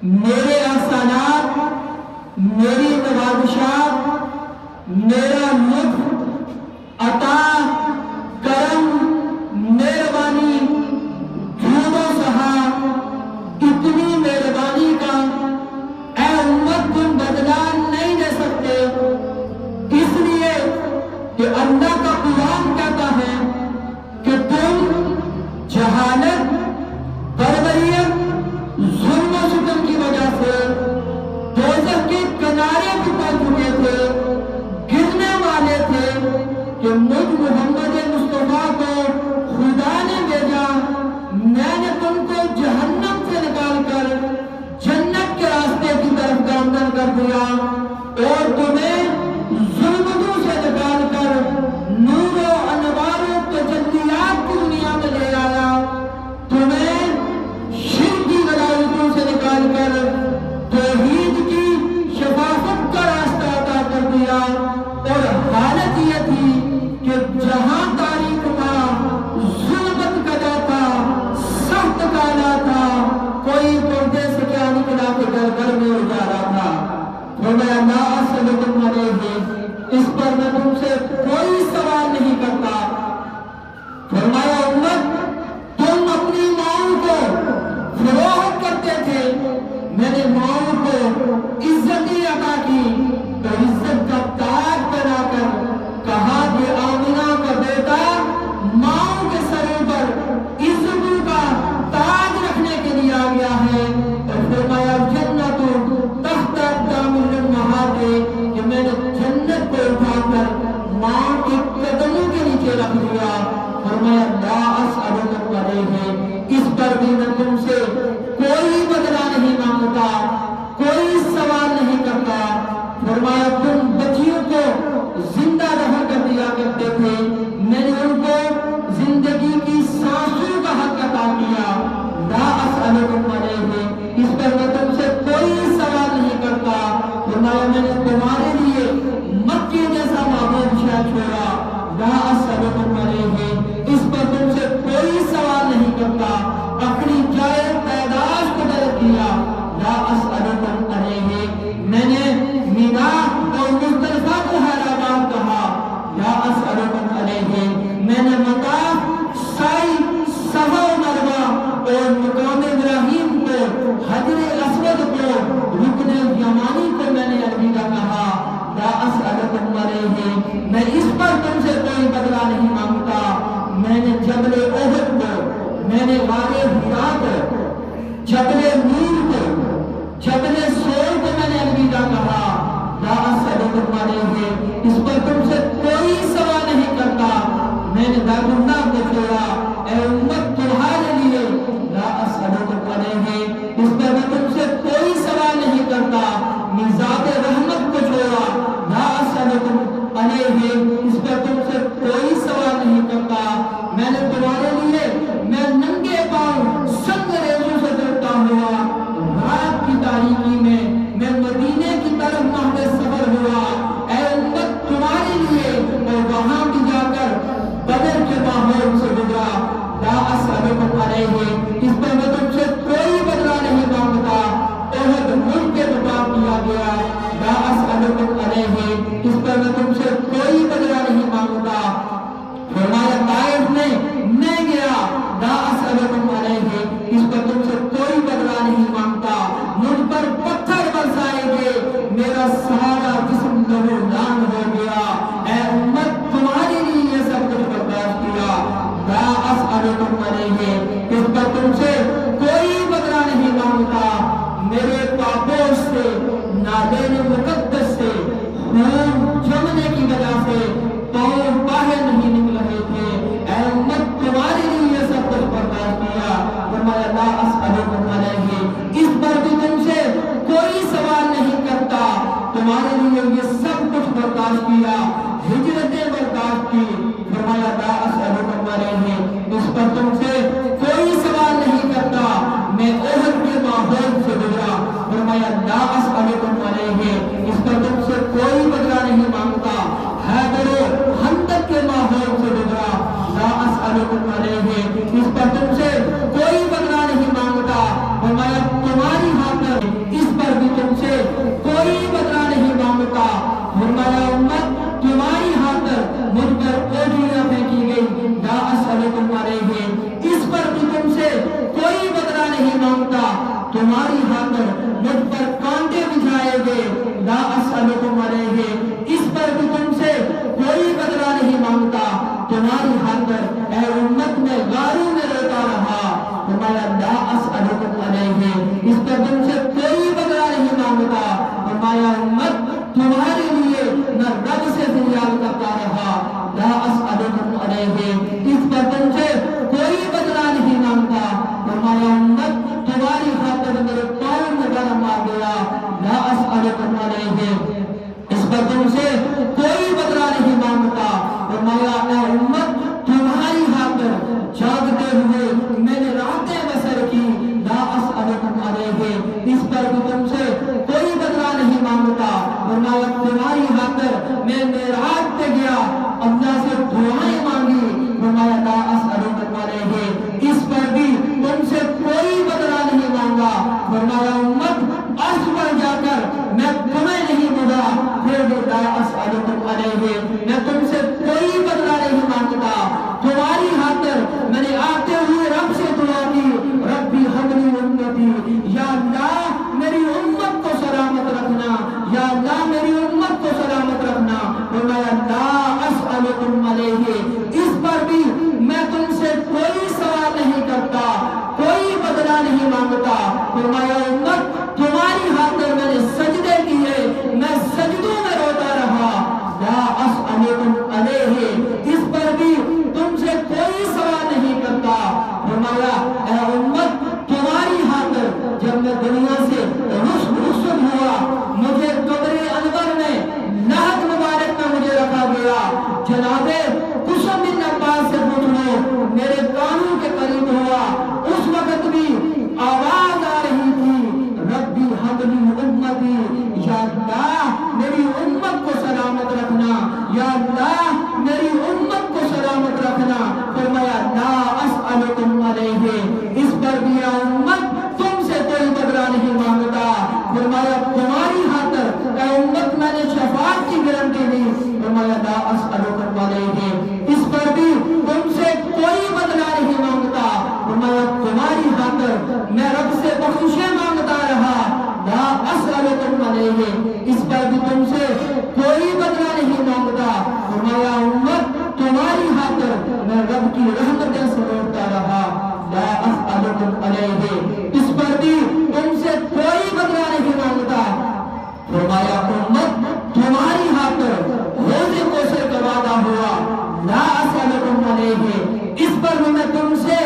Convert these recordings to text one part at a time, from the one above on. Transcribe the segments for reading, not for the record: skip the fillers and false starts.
میرے احسانات، میری نوازشات، میرا لطف، عطا، کرم، مہربانی، جود و سہا، اتنی مہربانی کا اے امت تم بدلا نہیں لے سکتے، اس لیے کہ اللہ کا قرآن کہتا ہے کہ تم جہالت، بربریت، ظلم و ستم کی وجہ سے دوزخ کے کنارے پر پہنچ چکے تھے، گرنے والے تھے کہ مجھ محمد مصطفیٰ کو خدا نے بھیجا، میں نے تم کو جہنم سے نکال کر جنت کے راستے کی طرف گامزن کر دیا اور تمہیں ظلمتوں سے نکال کر نور و انوار و تجلیات کی دنیا میں لے آیا، تمہیں شرک کی غلاظتوں سے نکال کر توحید کی شفافت کا راستہ عطا کر دیا، اور حالت یہ تھی کہ جہاں تاریخ تھا، ظلمت کا تھا، سخت کالا تھا، کوئی پردے سے کیا نکلا کہ گھر میں اجالا تھا۔ فرمایا لا اسألکم علیہ، اس پر میں تم سے کوئی سوال نہیں کرتا۔ فرمایا امت تم اپنی ماؤں کو فروخت کرتے تھے، میں نے ماؤں کو عزتیں عطا کی تو عزت کا تاج بنا کر کہا کہ آمنہ کا بیٹا ماؤں کے سروں پر عزتوں کا تاج رکھنے کے لیے آ گیا ہے، اور فرمایا جنت تحت اقدام الامہات، کہ میں نے جنت کو اٹھا کر ماں کے قدموں کے نیچے رکھ دیا۔ فرمایا لا اسألکم علیہ، اس پر بھی میں تم سے کوئی بدلہ نہیں مانگتا، کوئی سوال نہیں کرتا۔ فرمایا تم بچیوں کو زندہ رہا کر دیا کرتے تھے، میں نے ان کو زندگی کی سانسوں کا حق عطا کیا۔ لا اسألکم علیہ، اس پر میں تم سے کوئی سوال نہیں کرتا۔ فرمایا میں نے تمہارے لیے مکے جیسا معبود شہر چھوڑا۔ لا اسألکم علیہ، اس پر تم سے کوئی سوال نہیں کرتا۔ اپنی جائے پیدائش کو درج کیا۔ لا اسألکم علیہ، میں نے مینا اور مزدلفہ کو حیرآباد کہا۔ لا اسألکم علیہ، میں نے مطاف، سعی، صفا و مروہ اور مقام ابراہیم کو، حجر اسود کو، رکن یمانی کو میں نے الوداع کہا۔ لا اسألکم علیہ، میں اس پر تم سے کوئی بدلہ نہیں مانگتا۔ میں نے جبل احد کو، میں نے غار حرا کو، جبل نور کو، جبل سور کو میں نے الوداع کہا۔ لا اسألکم علیہ، اس پر تم سے کوئی سوال نہیں کرتا۔ میں نے بیت اللہ کو چھوڑا، اے امت تمہارے لیے۔ لا اسألکم علیہ، اس پر میں تم سے کوئی سوال نہیں کرتا۔ میزات رحمت کو چھوڑا۔ لا اسألکم علیہ، اس پر تم سے کوئی سوال نہیں کرتا۔ میں نے تمہارے لیے، میں ننگے پاؤں سنگ ریزوں سے چلتا ہوا رات کی تاریکی میں مدینے کی طرف محض سفر ہوا، اے امت تمہارے لیے، اور وہاں بھی جا کر بدر کے ماحول سے گزرا۔ لا اسألکم علیہ، اس پر میں تم سے کوئی بدلہ نہیں مانگتا۔ احد ملک کے مقام کیا گیا۔ لا اسألکم علیہ، اس پر میں تم سے کوئی بدلہ نہیں مانگتا۔ فرمایا طائف میں گیا۔ لا اسألکم علیہ، اس پر تم سے کوئی بدلہ نہیں مانگتا۔ مجھ پر پتھر برسائے گے، میرا سارا جسم لہو لعن ہو گیا، اے امت تمہارے لیے یہ سب کچھ برداشت کیا۔ لا اسألکم علیہ، اس پر تم سے کوئی بدلہ نہیں مانگتا۔ میرے پاپوش سے، نادین مقدس سے خون جمنے کی وجہ سے پاؤں باہر نہیں نکل رہے تھے، اے امت تمہارے لیے یہ سب کچھ برداشت کیا۔ فرمایا لا اسألکم علیہ، اس پر بھی تم سے کوئی سوال نہیں کرتا، تمہارے لیے یہ سب کچھ برداشت کیا، ہجرتیں برداشت کی۔ فرمایا لا اسألکم علیہ، اس پر تم سے کوئی سوال نہیں کرتا، میں احد کے ماحول سے گزرا۔ فرمایا لا اسألکم علیہ، اس پر تم سے کوئی بدلہ نہیں مانگتا، حیدر و خندق کے ماحول سے گزرا۔ لا اسألکم علیہ، اس پر تم سے کوئی بدلہ نہیں مانگتا۔ فرمایا تمہاری خاطر مانگتا تمہاری خاطر مجھ پر کانٹے بچھائے گے لا اسألکم علیہ اس پر بھی تم سے کوئی بدلہ نہیں مانگتا تمہاری خاطر اے امت میں غاروں میں روتا رہا فرمایا لا اسألکم علیہ اس پر تم سے کوئی بدلہ نہیں مانگتا فرمایا امت تمہارے لیے میں رب سے فریاد کرتا رہا لا اسألکم علیہ اس پر تم سے کوئی بدلہ نہیں مانگتا فرمایا امت تمہاری خاطر میرے پاؤں میں گرم آ گیا لا اسألکم علیہ اس پر تم سے کوئی بدلہ نہیں مانگتا فرمایا اے امت تمہاری خاطر جاگتے ہوئے میں نے راتیں بسر کی لا اسألکم علیہ اس پر بھی تم سے کوئی بدلہ نہیں مانگتا فرمایا تمہاری خاطر میں معراج پہ گیا اللہ سے دعائیں مانگی فرمایا لا اسألکم علیہ اس پر بھی تم سے کوئی بدلہ نہیں مانگا فرمایا امت عرش پر جا کر میں تمہیں نہیں ملا پھر بھی لا اسألکم علیہ میں تم سے کوئی بدلہ نہیں مانگتا تمہاری خاطر میں نے آتے ہوئے رب سے دعا کی ربی حبلی امتی یا اللہ میری امت کو سلامت رکھنا یا اللہ میری امت کو سلامت رکھنا فرمایا لا اسألکم علیہ اس پر بھی میں تم سے کوئی سوال نہیں کرتا کوئی بدلہ نہیں مانگتا فرمایا امت تمہاری خاطر میں نے سجدے کیے میں سجدوں میں روتا رہا لا اسألکم علیہ اس پر بھی تم سے کوئی سوال نہیں کرتا فرمایا اے امت تمہاری خاطر جب میں دنیا سے رخصت ہوا مجھے قبر انور میں لحد مبارک میں مجھے رکھا گیا جناب قسم بن عباس سے پوچھ لو میرے کانوں کے قریب ہوا اس وقت بھی آواز آ رہی تھی ربی حبلی امتی یا اللہ میری امت کو سلامت رکھنا یا اللہ میری امت کو سلامت رکھنا فرمایا لا اسألکم علیہ اس پر بھی یا امت تم سے کوئی بدلہ نہیں مانگتا فرمایا تمہاری خاطر اے امت میں نے شفاعت کی گارنٹی دی فرمایا لا اسألکم علیہ اس پر بھی تم سے کوئی بدلہ نہیں مانگتا فرمایا تمہاری خاطر میں رب سے بخشش مانگتا رہا لا اسألکم علیہ اس پر بھی تم سے کوئی بدلہ نہیں مانگتا فرمایا امت تمہاری خاطر میں رب کی رحمتیں سے روتا رہا لا اسألکم علیہ اس پر بھی تم سے کوئی بدلہ نہیں مانگتا فرمایا امت تمہاری خاطر روز کوثر کا وعدہ ہوا لا اسألکم علیہ اس پر بھی میں تم سے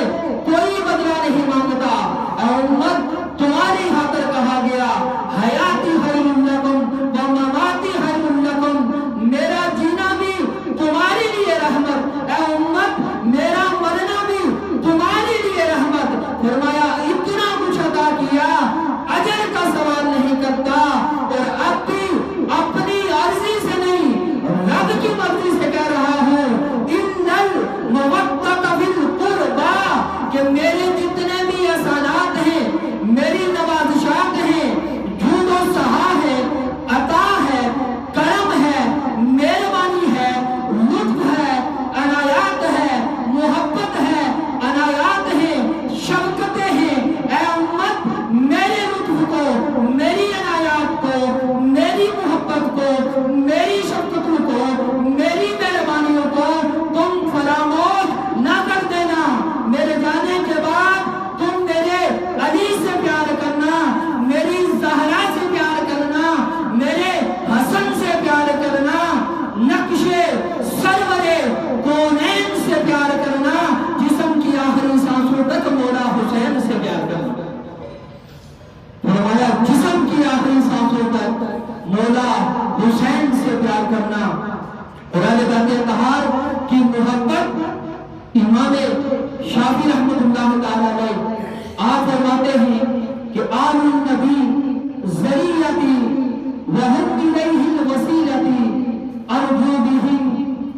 کوئی بدلہ نہیں مانگتا اے امت تمہاری خاطر کہا گیا حیاتی خیر لکم و مماتی خیر لکم میرا جینا بھی تمہارے لیے رحمت اے امت میرا مرنا بھی تمہارے لیے رحمت فرمایا اتنا کچھ عطا کیا اجر کا سوال نہیں کرتا اور اب بھی اپنی عرضی سے نہیں رب کی مرضی سے کہہ رہا ہوں ان المودۃ فی القربى کہ میرے جتنے بھی احسانات ہیں میری نوازشات ہیں جود و سہا ہے عطا ہے کرم ہے مہربانی ہے لطف ہے عنایات ہے محبت ہے عنایات ہیں شفقتیں ہیں اے امت میرے لطف کو میری عنایات کو میری محبت کو میری شفقتوں کو میری مہربانیوں کو تم فراموش نہ کر دینا میرے جانے کے بعد تم میرے علی سے پیار کرنا میری زہرا سے پیار کرنا میرے حسن سے پیار کرنا نقش سرور کونین سے پیار کرنا جسم کی آخری سانسوں تک مولا حسین سے پیار کرنا فرمایا جسم کی آخری سانسوں تک مولا حسین سے پیار کرنا قرآن کہتے تہار کی محبت امام شافعی رحمت اللہ تعالیٰ علیہ آپ فرماتے ہیں کہ آل النبی ذریعتی وہم الیہ الوسیلتی ارجو بہم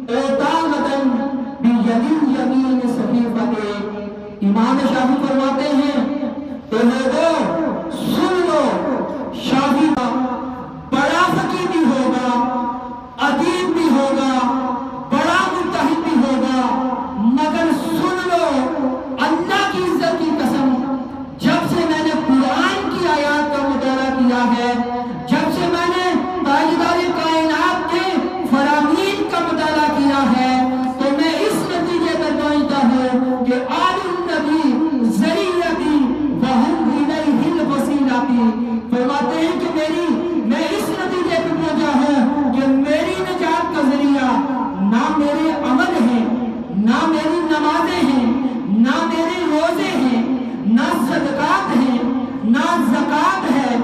اعتامدن بیدی یمین صحیفت امام شافعی فرماتے ہیں تو لوگوں سن لو شافعی بڑا فقیہ بھی ہوگا ادیب بھی ہوگا بڑا مجتہد بھی ہوگا مگر سن لو اللہ کی عزت کی قسم جب سے میں نے کیا ہے، جب سے میں نے تاجدار کائنات کے فرامین کا مطالعہ کیا ہے تو میں اس نتیجے پر پہنچتا ہوں کہ آل النبی ذریعتی وہم الیہ الوسیلتی، فرماتے ہیں کہ میں اس نتیجے پر پہنچا ہوں کہ میری نجات کا ذریعہ نہ میرے عمل ہیں، نہ میری نمازیں ہیں، نہ میرے روزے ہیں، نہ صدقات ہیں، نہ زکوٰۃ ہے،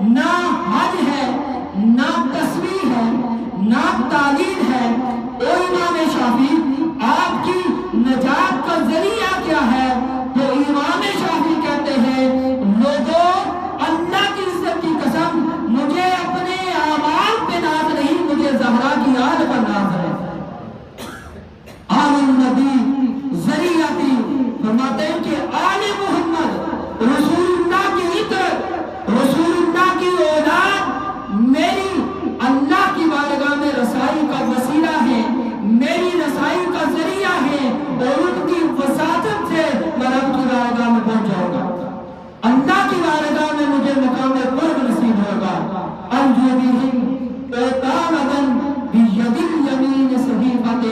نہ حج ہے، نہ تسبیح ہے، نہ تعلیم ہے۔ او امام شافعی، آپ کی نجات کا ذریعہ کیا ہے؟ تو امام شافعی کہتے ہیں لوگوں، اللہ کی عزت کی قسم، مجھے اپنے اعمال پہ ناز نہیں، مجھے زہرا کی آل پر ناز ہے۔ آل النبی ذریعتی، فرماتے ہیں کہ آل محمد رسول اللہ کی عطر، رسول اللہ کی اولاد میری اللہ کی بارگاہ میں رسائی کا وسیلہ ہے، میری رسائی کا ذریعہ ہے، اور ان کی وساطت سے میں رب کی بارگاہ میں پہنچ جاؤں گا، اللہ کی بارگاہ میں مجھے مقام قرب نصیب ہوگا۔ ارجو بہم اعتامدن بید الیمین صحیفۃ،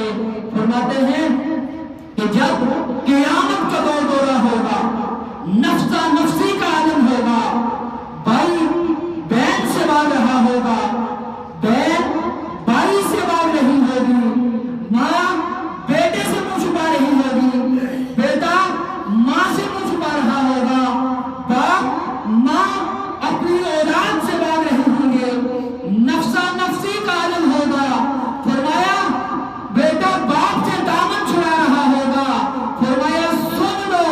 فرماتے ہیں کہ جب قیامت کا دورہ ہوگا، نفسا نفسی کا عالم ہوگا، بھائی بہن سے بھاگ رہا ہوگا، بہن بھائی سے بھاگ رہی ہوگی، ماں بیٹے سے منہ چھپا رہی ہوگی، بیٹا ماں سے منہ چھپا رہا ہوگا، باپ ماں اپنی اولاد سے بھاگ رہے ہوں گے، نفسا نفسی کا عالم ہوگا۔ فرمایا بیٹا باپ سے دامن چھڑا رہا ہوگا، فرمایا سن لو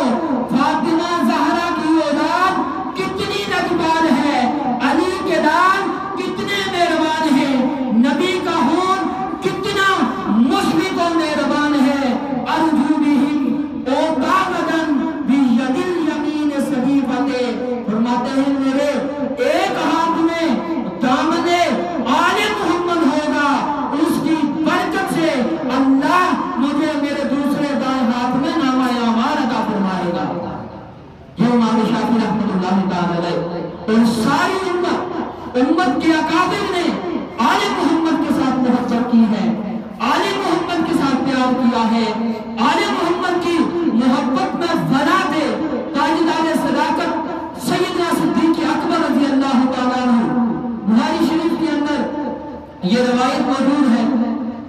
فاطمہ زہرا کی اولاد کتنی نگہبان ہے، علی کے دان کتنے مہربان ہیں، نبی کا خون کتنا مشفق و مہربان ہے۔ ارجو بہم اعتامدن بید الیمین صحیفۃ، فرماتے ہیں میرے ایک ہاتھ میں دامن آل محمد ہوگا، اس کی برکت سے اللہ مجھے میرے دوسرے دائیں ہاتھ میں نامہ اعمال عطا فرمائے گا۔ یہ امام شافعی رحمۃ اللہ تعالی علیہ اور ساری امت کے اکابر نے آل محمد کے ساتھ محبت کی ہے، آل محمد کے ساتھ پیار کیا ہے، آل محمد کی محبت میں فنا دے تاجدار صداقت سیدنا صدیق اکبر رضی اللہ تعالیٰ عنہ، بخاری شریف کے اندر یہ روایت موجود ہے،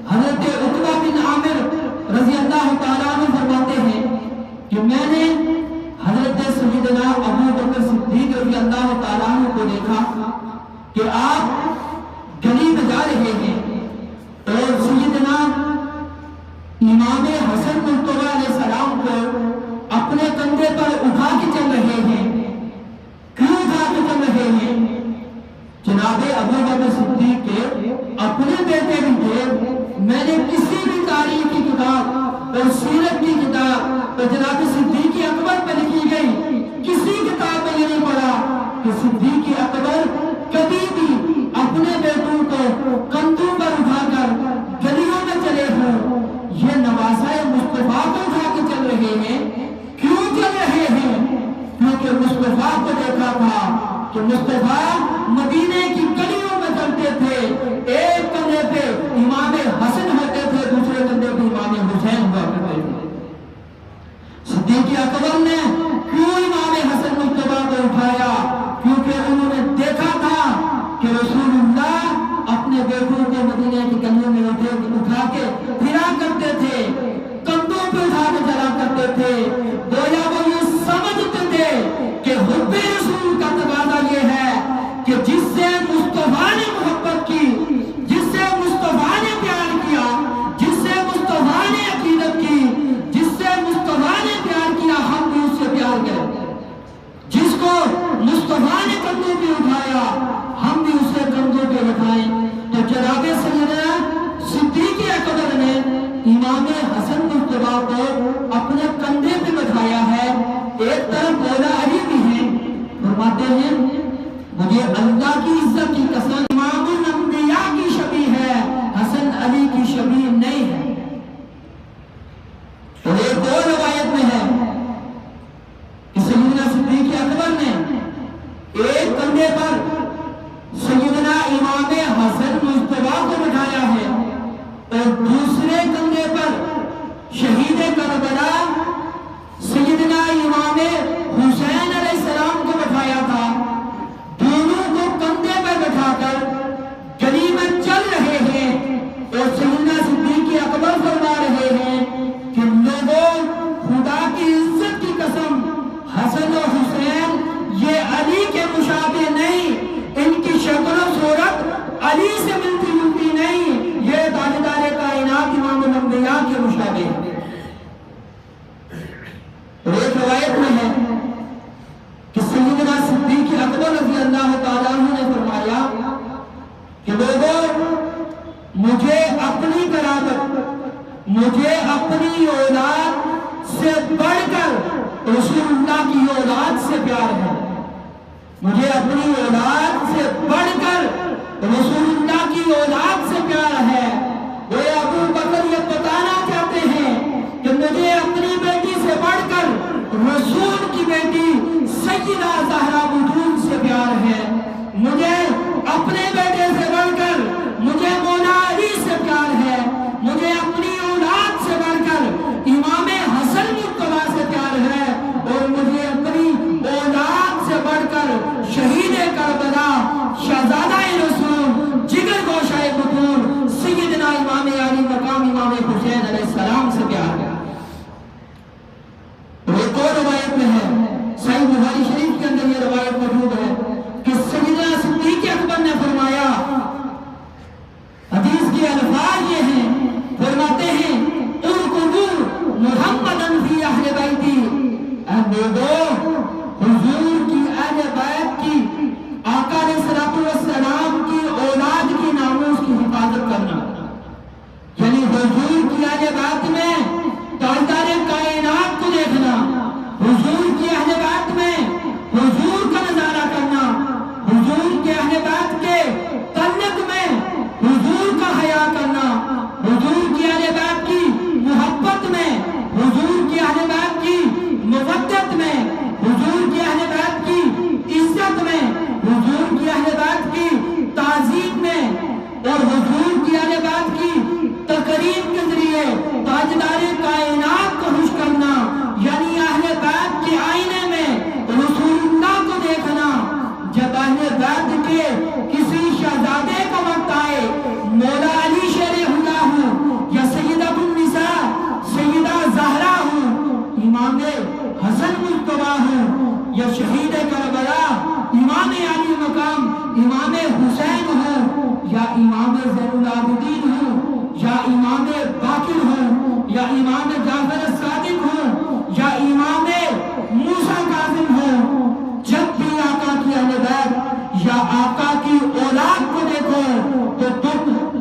حضرت عقبہ بن عامر رضی اللہ تعالیٰ عنہ فرماتے ہیں کہ میں نے حضرت سیدنا ابو بکر صدیق رضی اللہ تعالیٰ عنہ کو دیکھا کہ آپ گلی میں جا رہے ہیں اور سیدنا امام حسن مصطفیٰ علیہ السلام کو اپنے کندھے پر اٹھا کے چل رہے ہیں۔ کیوں اٹھا کے چل رہے ہیں؟ جناب ابو بکر صدیق کے اپنے بیٹے بھی تھے، میں نے کسی بھی تاریخ کی کتاب اور سیرت کی کتاب اور جناب صدیق اکبر پہ لکھی گئی کسی کتاب میں یہ نہیں پڑھا کہ صدیق اکبر کبھی بھی اپنے بیٹوں کو کندھوں پر اٹھا کر گلیوں میں چلے ہوں۔ یہ نواسہ مصطفیٰ کو اٹھا کے چل رہے ہیں، کیوں چل رہے ہیں؟ کیونکہ مصطفیٰ کو دیکھا تھا کہ مصطفیٰ مدینے کی گلیوں میں چلتے تھے، ایک کندھے پہ امام حسن ہوتے تھے، دوسرے کندھے پہ امام حسین ہوا کرتے تھے۔ صدیق اکبر نے کیوں امام حسن مصطفیٰ کو اٹھایا؟ کیونکہ انہوں نے دیکھا تھا کہ رسول اللہ اپنے بیٹوں کو مدینے کی گلیوں میں اٹھا کے پھرا کرتے تھے، کندھوں پہ اٹھا کے چلا کرتے تھے۔ گویا وہ یہ سمجھتے تھے کہ حب رسول کا تقاضا یہ ہے کہ جس سے مصطفیٰ نے محبت کی، جس سے مصطفیٰ نے پیار کیا، جس سے مصطفیٰ نے عقیدت کی، جس سے مصطفیٰ نے پیار کیا، ہم بھی اس سے پیار کریں۔ جس کو مصطفیٰ نے کندھوں پہ اٹھایا، ہم بھی اسے کندھوں پہ اٹھائیں۔ تو جناب سیدنا صدیق اکبر نے امام حسن مصطفیٰ کو اپنے کندھے پہ بٹھایا ہے، ایک طرف مولا علی بھی ہیں، فرماتے ہیں مجھے اللہ کی عزت کی قسم امام الانبیاء کی شبیہ ہے، حسن علی کی شبیہ نہیں ہے۔ اور ایک اور روایت میں ہے کہ سیدنا صدیق اکبر نے ایک کندھے پر مشابہ نہیں، ان کی شکل و صورت علی سے ملتی جلتی نہیں، یہ تاجدار کائنات امام الانبیاء کے مشابہ ہیں۔ اور ایک روایت میں ہے کہ سیدنا صدیق اکبر رضی اللہ تعالیٰ عنہ نے فرمایا کہ لوگوں، مجھے اپنی قرابت، مجھے اپنی اولاد سے بڑھ کر رسول اللہ کی اولاد سے پیار ہے، مجھے اپنی اولاد سے بڑھ کر رسول اللہ کی اولاد سے پیار ہے۔ وہ ابو بکر یہ بتانا چاہتے ہیں کہ مجھے اپنی بیٹی سے بڑھ کر رسول کی بیٹی سیدہ زہرا بطول سے پیار ہے، مجھے اپنے بیٹے سے بڑھ کر مجھے مولا علی سے پیار ہے، مجھے اپنی اولاد سے بڑھ کر امام حسن مجتبیٰ سے پیار ہے، اور مجھے اپنی اولاد سے بڑھ کر شہید کربلا شہزادہ رسول جگر گوشہ بطول سیدنا امام علی مقام امام حسین علیہ السلام سے پیار ہے۔ ایک اور روایت میں ہے، صحیح بخاری شریف کے اندر یہ روایت موجود ہے کہ سیدنا صدیق اکبر نے فرمایا، حدیث کے الفاظ یہ ہیں، فرماتے ہیں ارکبوا محمدا فی اہل بیتی، اے لوگوں، حضور کی اہل بیت کی، آقا علیہ السلام کی اولاد کی ناموس کی حفاظت کرنا، یعنی حضور کی اہل بیت میں تاجدار کائنات کو دیکھنا، حضور کی اہل بیت میں حضور کا نظارہ کرنا، حضور کے اہل بیت کے تعلق میں حضور کا حیا کرنا، حضور کی اہل بیت کی محبت میں، حضور کی اہل بیت کی مودت میں، حضور کی اہل بیت کی عزت میں، حضور کی اہل بیت کی تعظیم میں، اور حضور کی اہل بیت کی تقریب کے ذریعے تاجدار کائنات کو خوش کرنا، یعنی اہل بیت کے آئینے میں رسول اللہ کو دیکھنا۔ جب اہل بیت کے کسی شہزادے کا وقت آئے، مولا علی شیر خدا ہوں یا سیدہ النساء سیدہ زہرا ہوں، امام حسن مجتبیٰ ہوں یا شہید کربلا امام علی مقام امام حسین ہوں، یا امام زین العابدین ہوں، یا امام باقر ہوں، یا امام جعفر الصادق ہوں، یا امام موسیٰ کاظم ہوں، جب بھی آقا کی اہل بیت یا آقا کی اولاد کو دیکھو تو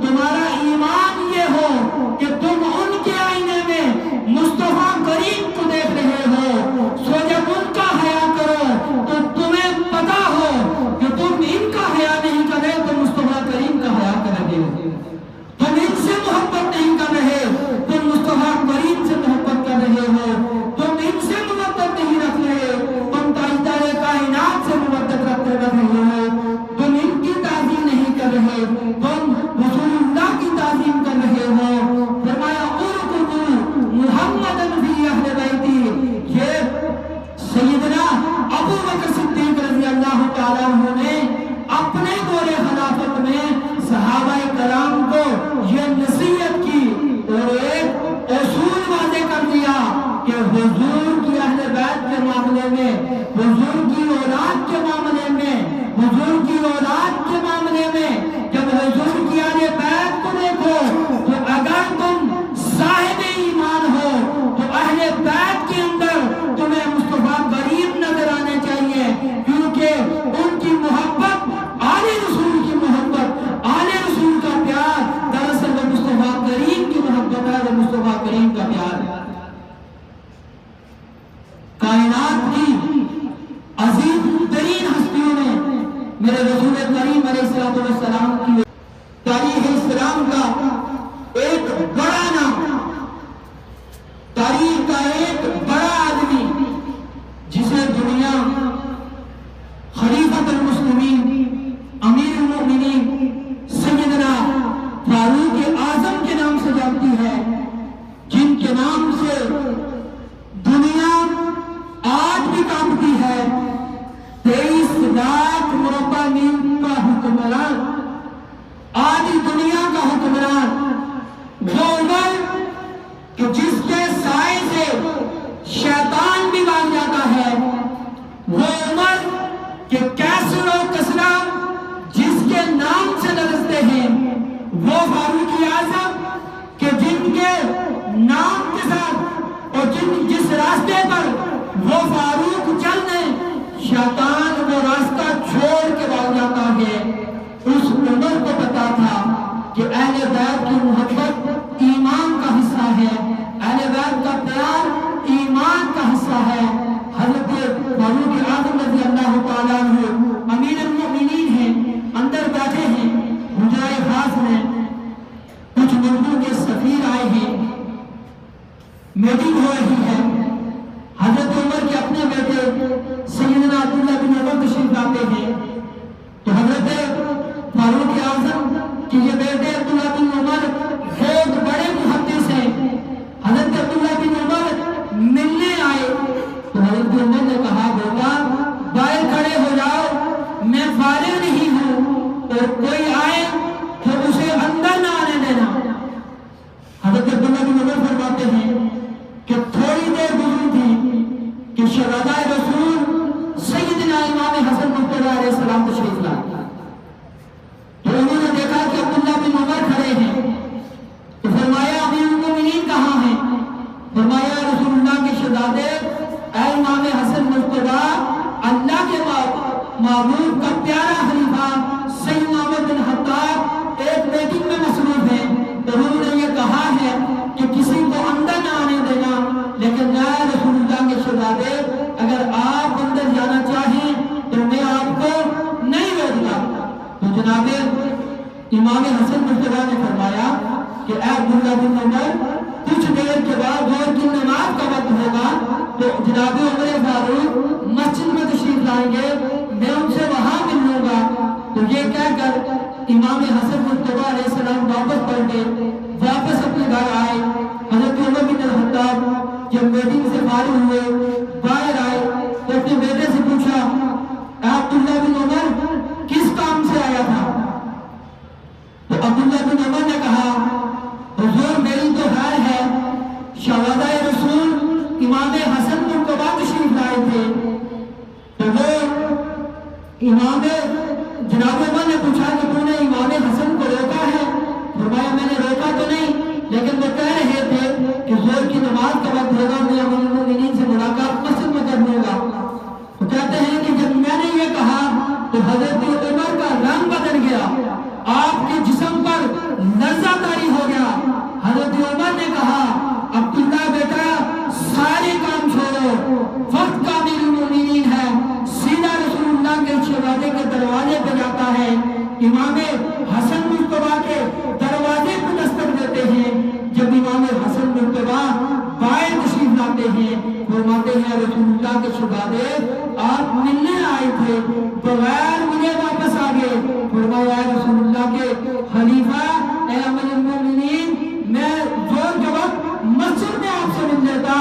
تمہارا ایمان یہ ہو کہ تم ان کے آئینے میں مصطفیٰ کریم کو دیکھ رہے ہو، سو جب ان کا حیا کرو تو تمہیں پتا ہو کہ تم ان کا حیا نہیں کر رہے تو مصطفیٰ کریم کا حیا کر رہے ہو، تم ان سے محبت نہیں کر رہے، تم مصطفیٰ کریم سے محبت کر رہے ہو، تم ان سے محبت نہیں رکھ رہے، تم تاجدار کائنات سے محبت رکھتے رہے ہو، تم ان کی تعظیم نہیں کر رہے، تم رسول اللہ کی تعظیم کر رہے ہو۔ فرمایا ارکبوا محمدا فی اہل بیتی، یہ سیدنا ابو بکر صدیق رضی اللہ تعالیٰ عنہ نے اپنے دور خلافت میں صحابہ کرام کو یہ نصیحت کی اور ایک اصول واضح کر دیا کہ حضور کی اہل بیت کے معاملے میں، حضور کی اولاد کے معاملے میں، حضور کی اولاد کے معاملے میں جب حضور کی اہل بیت کو دیکھو تو اگر تم صاحب ایمان ہو تو اہل بیت کے اندر تمہیں مصطفیٰ کریم نظر آنے چاہیے، کیونکہ ان کی محبت آل رسول کی محبت، آل رسول کا پیار دراصل وہ مصطفیٰ کریم کی محبت ہے، وہ مصطفیٰ کریم کا پیار ہے۔ کائنات کی عظیم ترین ہستیوں نے میرے رسول کریم علیہ السلام کی تاریخ اسلام کا ایک بڑا نام، تاریخ کا ایک بڑا آدمی جسے دنیا خلیفۃ المسلمین امیر المؤمنین سیدنا فاروق اعظم کے نام سے جانتی ہے، جن کے نام سے دنیا آج بھی کانپتی ہے، 23 لاکھ مربع میل کا حکمران، آدھی دنیا کا حکمران، وہ عمر کہ جس کے سائے سے شیطان بھی بھاگ جاتا ہے، وہ عمر کہ کیسے کسر و کسرہ جس کے نام سے لرزتے ہیں وہ فاروق اعظم کہ جن کے نام کے ساتھ اور جس راستے پر وہ فاروق چلنے شیطان وہ راستہ چھوڑ کے بھاگ جاتا ہے، اس عمر کو پتا تھا کہ اہل بیت کی محبت ایمان کا حصہ ہے، اہل بیت کا پیار ایمان کا حصہ ہے۔ حضرت فاروق اعظم رضی اللہ تعالیٰ عنہ امیر المؤمنین ہیں، اندر بیٹھے ہیں حجرہ خاص میں، کچھ ملکوں کے سفیر آئے ہیں، میٹنگ ہو رہی ہے۔ حضرت عمر کے اپنے بیٹے سیدنا عبداللہ بن عمر تشریف لاتے ہیں، تو حضرت فاروق اعظم کہ یہ بیٹے عبداللہ بن عمر بہت بڑے محدث ہیں، حضرت عبداللہ بن عمر ملنے آئے تو حضرت عمر نے کہا بیٹا باہر کھڑے ہو جاؤ، میں فارغ نہیں ہوں، اور کوئی آئے تو اسے اندر نہ آنے دینا۔ حضرت عبداللہ بن عمر فرماتے ہیں کہ تھوڑی دیر گزری تھی کہ شہدائے رسول سیدنا امام حسن مرتضی علیہ السلام تشریف لائے، تو انہوں نے دیکھا کہ عبداللہ بن عمر کھڑے ہیں، تو فرمایا امیر المومنین کہاں ہیں؟ فرمایا رسول اللہ کے شہزادے اے امام حسن مرتضی اللہ کے محبوب کا پیارا خلیفہ سیدنا عمر بن خطاب ایک میٹنگ میں مصروف ہیں، تو انہوں نے یہ کہا ہے کہ کسی کو اندر نہ آنے دینا، لیکن اے رسول اللہ کے شہزادے اگر آپ اندر جانا چاہیں تو میں آپ کو نہیں روکتا۔ تو جناب امام حسن مرتضی نے فرمایا کہ اے عبداللہ بن عمر کچھ دیر کے بعد ظہر کی نماز کا وقت ہوگا تو جناب عمر فاروق مسجد میں تشریف لائیں گے، میں ان سے وہاں مل لوں گا۔ تو یہ کہہ کر امام حسن مرتضی علیہ السلام واپس پلٹے، واپس اپنے گھر آئے۔ حضرت عمر بن الخطاب جب میٹنگ سے فارغ ہوئے باہر آئے تو اپنے بیٹے سے پوچھا اے عبداللہ بن عمر کس کام سے آیا تھا؟ تو عبداللہ بن عمر نے کہا حضور میری تو خیر ہے، شہدائے رسول امام حسن مرتضی تشریف لائے تھے، تو وہ امام جناب عمر نے پوچھا کہ تم نے امام حسن کو روکا ہے؟ فرمایا میں نے روکا تو نہیں، لیکن وہ کہہ رہے تھے کہ ظہر کی نماز کا وقت ہوگا، میں امیر المومنین سے ملاقات مسجد میں کر لوں گا۔ تو کہتے ہیں کہ جب میں نے یہ کہا تو حضرت عمر کا رنگ بدل گیا، آپ کے جسم پر لرزہ طاری ہو گیا۔ حضرت عمر نے کہا عبداللہ بیٹا سارے کام چھوڑو، وقت کا امیر المومنین ہے، سیدھا رسول اللہ کے شہزادے کے دروازے پہ جاتا ہے، امام حسن مرتضی کے دروازے پہ دستک دیتے ہیں۔ جب امام حسن مرتضی باہر تشریف لاتے ہیں فرماتے ہیں رسول اللہ کے شہزادے آپ ملنے آئے تھے بغیر مجھے واپس آ گئے۔ فرمایا رسول اللہ کے خلیفہ اے امیر المومنین میں زور کے وقت مسجد میں آپ سے مل لیتا،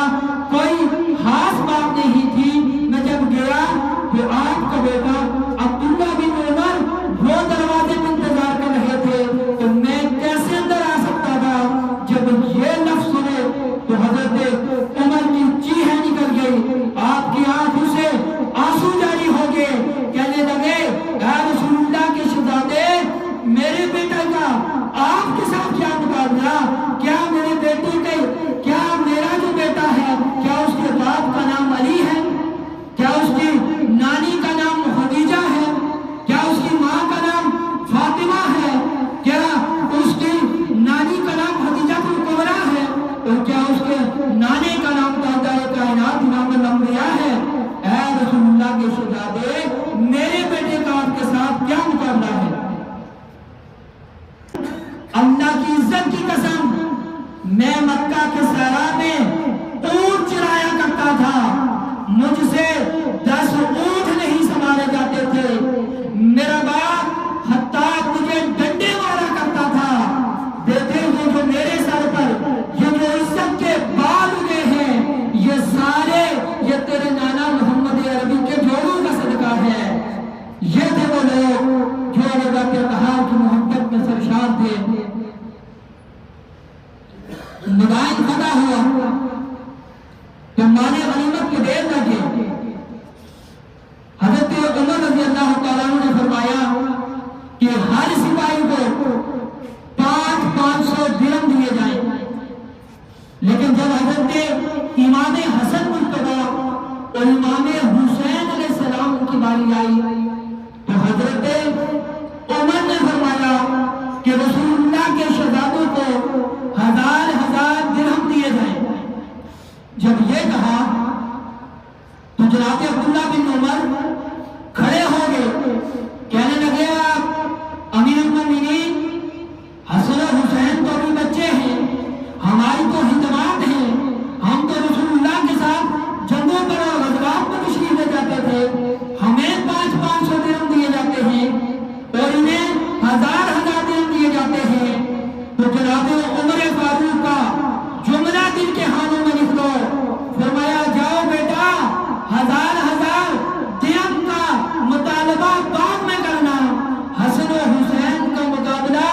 کوئی خاص بات نہیں تھی، میں جب گیا تو آپ کا بیٹا عبداللہ بن عمر وہ دروازے میں انتظار کر رہے تھے، تو میں کیسے اندر آ سکتا تھا؟ جب یہ لفظ سنے تو حضرت عمر کی چیخیں نکل گئی، آپ کی آنکھوں سے آنسو جاری ہو گئے، کہنے لگے اے رسول اللہ کے شہزادے میرے بیٹے کا آپ کے ساتھ کیا مقابلہ؟ کیا میرے بیٹے کے کیا میرا جو بیٹا ہے کیا اس کے باپ کا نام علی ہے؟ کیا اس کی نانی کا نام خدیجہ ہے؟ کیا اس کی ماں کا نام فاطمہ ہے؟ کیا اس کی نانی کا نام خدیجہ کبریٰ ہے؟ اور کیا اس کے نانے کا نام تاجدار کائنات امام الانبیاء ہے؟ اے رسول اللہ کے شہزادے میرے بیٹے کا آپ کے ساتھ کیا مقابلہ ہے؟ اللہ کی عزت کی قسم میں مکہ کے صحرا میں اونٹ چرایا کرتا تھا، مجھ سے 10 اونٹ نہیں سنبھالے جاتے تھے، میرا باپ خطاب مجھے ڈنڈے مارا کرتا تھا، دیکھیں یہ جو میرے سر پر یہ جو عزت کے بال اگے ہیں یہ سارے یہ تیرے نانا محمد عربی کے جوڑوں کا صدقہ ہے۔ یہ تھے وہ لوگ جو اللہ کے کہا کی محبت میں سرشار تھے۔ مدائن فتح ہوا تو مانے غنیمت کی دیر لگے، حضرت عمر رضی اللہ تعالیٰ حضرت امام حسن مرتضیٰ اور امام حسین علیہ السلام کی باری آئی تو حضرت عمر نے فرمایا کہ رسول اللہ کے شہزادوں کو 1000 درہم دیے جائیں۔ جب یہ کہا تو جناب عبداللہ بن عمر کھڑے ہو گئے، کہنے لگے آپ امیر المومنین، حسن و حسین تو ابھی بچے ہیں، ہماری تو ہدمات ہیں، ہم تو رسول اللہ کے ساتھ جنگوں پر اور غزوات پر تشریف لے جاتے تھے، ہمیں 500 درہم دیے جاتے ہیں اور انہیں 1000 درہم دیے جاتے ہیں۔ تو جناب عمر فاروق کا جملہ دل کے ہانوں میں لکھ دو، فرمایا جاؤ بیٹا 1000 درہم کا مطالبہ بعد میں کرنا، حسن و حسین کا مقابلہ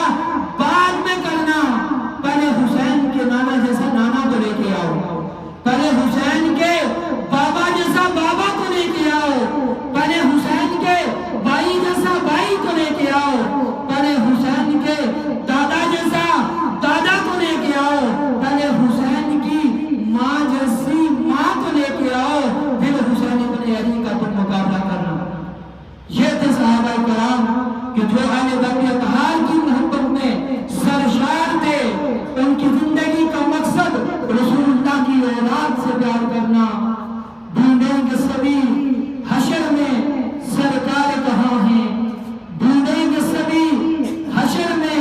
بعد میں کرنا، پہلے حسین کے نانا جیسا نانا کو لے کے آؤ، پہلے حسین کے بابا جیسا بابا کو لے کے آؤ، پہلے حسین کے بھائی جیسا بھائی کو لے کے آؤ، پہلے حسین کے دادا جیسا دادا کو لے کے آؤ، پہلے حسین کی ماں جیسی ماں کو لے کے آؤ، پھر حسین ابن علی کا تم مقابلہ کرنا۔ یہ تھے صحابہ کرام کہ جو اہل بیت اطہار کی محبت میں سرشار تھے، ان کی زندگی کا مقصد رسول اللہ کی اولاد سے پیار کرنا۔ ڈھونڈیں گے سبھی حشر میں سرکار کہاں ہیں، ڈھونڈیں گے سبھی حشر میں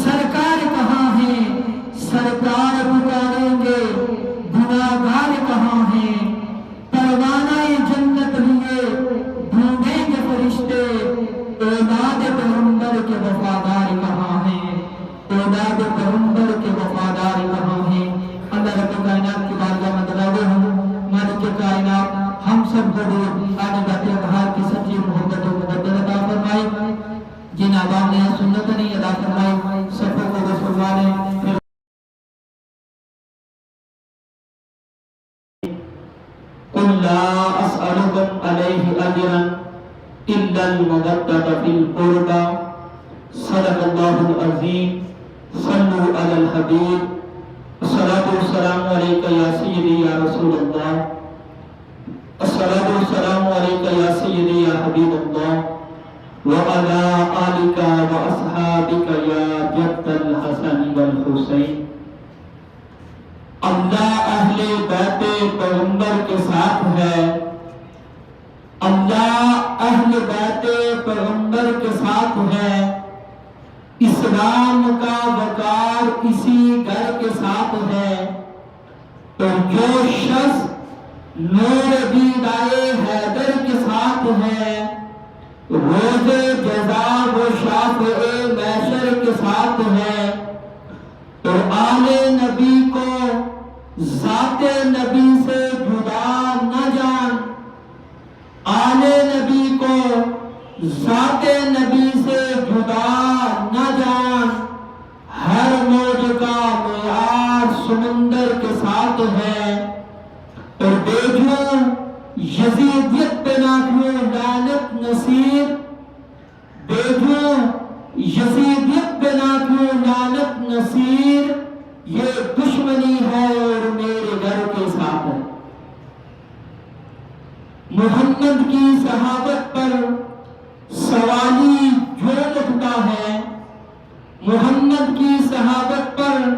سرکار کہاں ہیں، سرکار پکاریں گے گناہگار کہاں ہیں، پروانہ جنت لیے ڈھونڈیں گے فرشتے، اولاد پیغمبر کے وفادار کہاں ہیں، اولاد پیغمبر کے وفادار کہاں ہیں۔ اللہ رب کائنات کی بارگاہ میں دراوے ہوں، مالک کائنات ہم سب کو بھی اہل بیت اطہار کی سچی محبت و مودت عطا فرمائے، جن عوام نے سنت نہیں ادا فرمائی سبوں کو رسولوانے۔ قل لا اسألكم عليه اجرا الا المودة في القربى صدق الله العظيم۔ صلوا على الحبيب، الصلاة والسلام عليك يا سيدي يا رسول الله، الصلاة والسلام عليك يا سيدي يا حبيب الله، وعلى آلك وأصحابك يا جد الحسن والحسين۔ اللہ اہل بیت پیغمبر کے ساتھ ہے، اللہ اہل بیت پیغمبر کے ساتھ ہے، اسلام کا وقار اسی گھر کے ساتھ ہے، تو جو شخص نور دیدائے حیدر کے ساتھ ہے، روز جزا و شافع محشر کے ساتھ ہے، تو آل نبی کو ذات نبی سے جدا نہ جان، آل نبی کو ذات نبی سے جدا نہ جان، ہر موج کا معیار سمندر کے ساتھ ہے، اور بیجوں یزیدیت پہ نہ کیوں لعنت نصیر، بیجوں یزیدیت پہ نہ کیوں لعنت نصیر، یہ دشمنی ہے اور میرے گھر کے ساتھ ہے۔ محمد کی صحابت پر سوالی جو اٹھتا ہے، محمد کی صحابت پر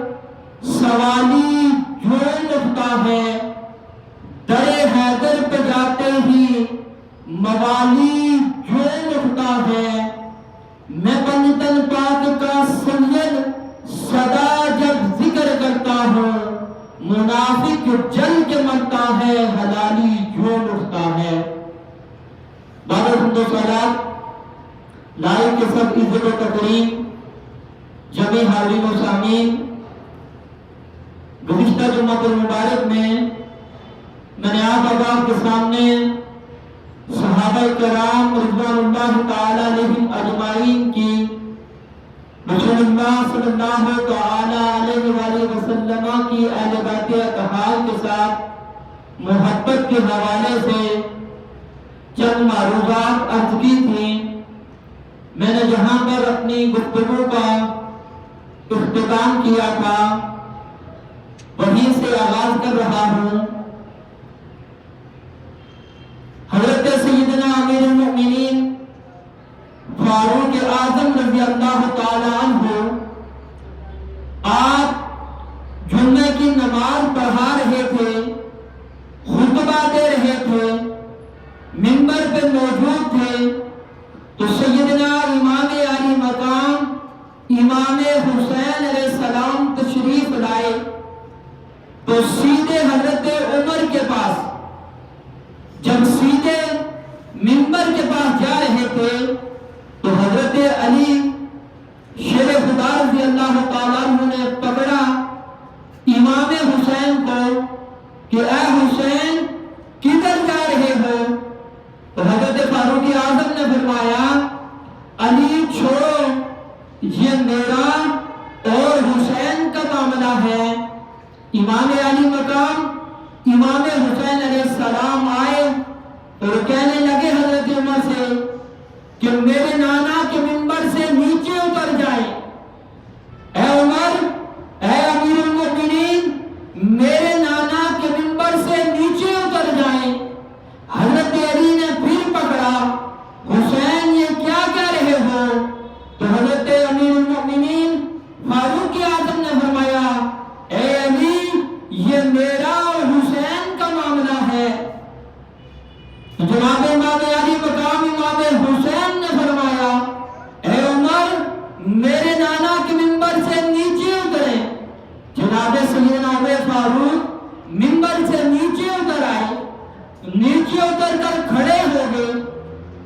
سوالی جو اٹھتا ہے، در حیدر پہ جاتے ہی موالی جو اٹھتا ہے، میں بنتن پاک کا سید صدا جب ذکر کرتا ہوں، منافق جل کے مرتا ہے، حلالی جو اٹھتا ہے۔ بابا حمد و صلات لائے کے سب عزت و تکریم جمعی حاضرین و سامعین، گزشتہ جمعہ المبارک میں نے آپ احباب کے سامنے صحابہ کرام رضوان اللہ تعالی علیہم اجمعین کی رسول اللہ صلی اللہ تعالی علیہ وآلہ وسلم کی اہل بیت اطہار کے ساتھ محبت کے حوالے سے چند معروضات عرض کی تھیں۔ میں نے جہاں پر اپنی گفتگو کا اختتام کیا تھا، وہیں سے آغاز کر رہا ہوں۔ حضرت سیدنا امیر المؤمنین فاروق اعظم رضی اللہ تعالی عنہ آپ جمعے کی نماز پڑھا رہے تھے، خطبہ دے رہے تھے، منبر پہ موجود تھے، تو سیدنا امام علی مقام امام حسین علیہ السلام تشریف لائے، تو سیدھے حضرت عمر کے پاس، جب سیدھے منبر کے پاس جا رہے تھے تو حضرت علی شیر خدا رضی اللہ تعالیٰ عنہ نے پکڑا امام حسین کو کہ اے حسین کدھر جا رہے ہو؟ تو حضرت فاروق اعظم نے فرمایا علی چھوڑو، یہ میرا اور حسین کا معاملہ ہے۔ امام علی مقام امام حسین علیہ السلام آئے اور کہنے لگے حضرت عمر سے کہ میرے نانا کے منبر سے نیچے اتر جائیں۔ اے عمر، اے امیر المؤمنین، میرے نانا کے منبر سے نیچے اتر جائیں۔ حضرت علی نے پھر پکڑا، حسین یہ کیا کہہ رہے ہو؟ تو حضرت امیر المؤمنین فاروق اعظم نے فرمایا اے علی، یہ میرا اور حسین کا معاملہ ہے۔ جناب امام علی مقام امام حسین نے فرمایا اے عمر، میرے نانا کے منبر سے نیچے اتریں۔ جناب سیدنا عمر فاروق منبر سے نیچے اتر آئے، نیچے اتر کر کھڑے ہو گئے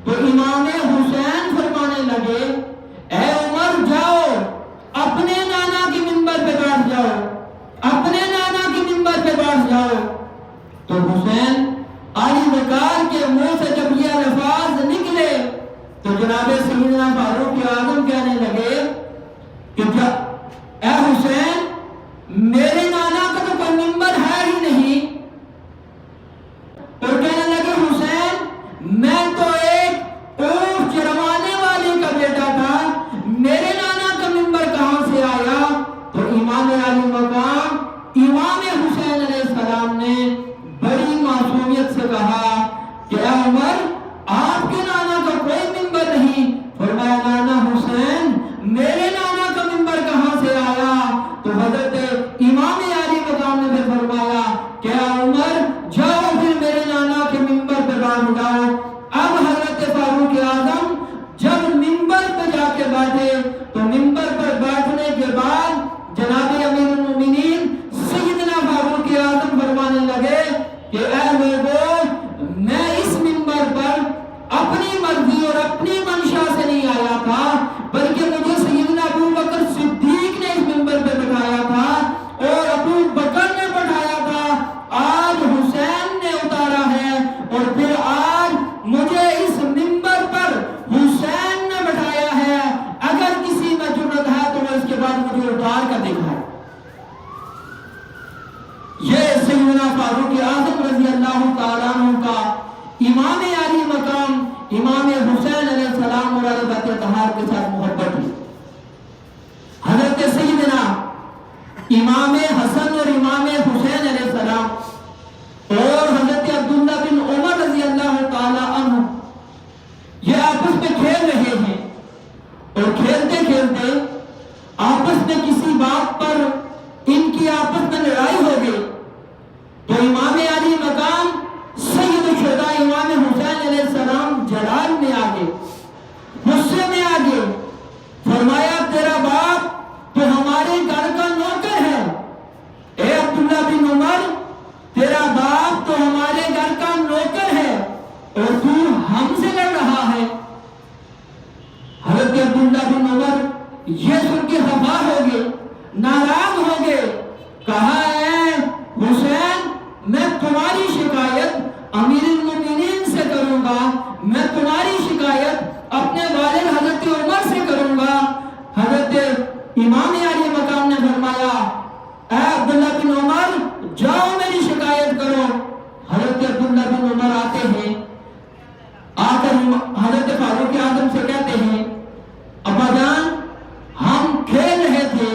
تو امام حسین فرمانے لگے اے عمر جاؤ، اپنے نانا کے منبر پہ بیٹھ جاؤ، اپنے نانا کے منبر پہ بیٹھ جاؤ۔ تو حسین علی وقار کے منہ سے جب یہ الفاظ نکلے تو جناب سیدنا فاروق اعظم کہنے لگے کہ اے حسین، میرے نانا کا تو کوئی منبر ہے ہی نہیں۔ اور کہنے لگے حسین، میں تو ایک اونٹ چروانے والے کا بیٹا تھا، میرے نانا کا منبر کہاں سے آیا؟ تو امام علی مقام امام حسین علیہ السلام نے بڑی معصومیت سے کہا کہ اے عمر، آپ کے نانا کا کوئی منبر نہیں۔ فرمایا نانا حسین، میرے نانا کا منبر کہاں سے آیا؟ تو حضرت امام علی مقام نے پھر فرمایا کہ اے عمر جاؤ، پھر میرے نانا کے منبر پہ بیٹھ جاؤ۔ اب حضرت فاروق اعظم جب منبر پہ جا کے بیٹھے تو منبر پر بیٹھنے کے بعد جناب امیر المؤمنین سیدنا فاروق اعظم فرمانے لگے کہ اے لوگوں، میں اس منبر پر اپنی مرضی اور اپنی منشا سے نہیں آیا تھا، بلکہ مجھے سیدنا ابو بکر صدیق نے اس منبر پہ بٹھایا تھا اور ابو بکر نے بٹھایا تھا، آج حسین نے اتارا ہے اور پھر آج مجھے اس منبر پر حسین نے بٹھایا ہے۔ اگر کسی میں جرأت ہے تو میں اس کے بعد مجھے اتار کر دکھائے۔ یہ سیدنا فاروق اعظم رضی اللہ تعالیٰ عنہ کا امام علی مقام امام حسین علیہ السلام اور حضرت طہار کے ساتھ محبت ہے۔ حضرت سیدنا امام حسن اور امام حسین علیہ السلام اور حضرت عبداللہ بن عمر رضی اللہ تعالیٰ عنہ یہ آپس میں کھیل رہے ہیں، اور کھیلتے کھیلتے آپس میں کسی بات پر ان کی آپس میں لڑائی ہو گئی تو امام علی مقام سید الشہداء امام حسین علیہ السلام جلال میں آگے، غصے میں آگے، فرمایا تیرا باپ تو ہمارے گھر کا نوکر ہے، اے عبداللہ بن عمر، تیرا باپ تو ہمارے گھر کا نوکر ہے اور تو ہم سے لڑ رہا ہے۔ حضرت عبداللہ بن عمر یہ سن کے خفا ہو گئے، ناراض ہو گئے، کہا اے حسین، میں تمہاری شکایت امیر المؤمنین سے کروں گا، میں تمہاری شکایت اپنے والد حضرت عمر سے کروں گا۔ حضرت امام علی مقام نے فرمایا اے عبداللہ بن عمر، جاؤ میری شکایت کرو۔ حضرت عبداللہ بن عمر آتے ہیں، آ کر حضرت فاروق اعظم سے کہتے ہیں ابا جان، ہم کھیل رہے تھے،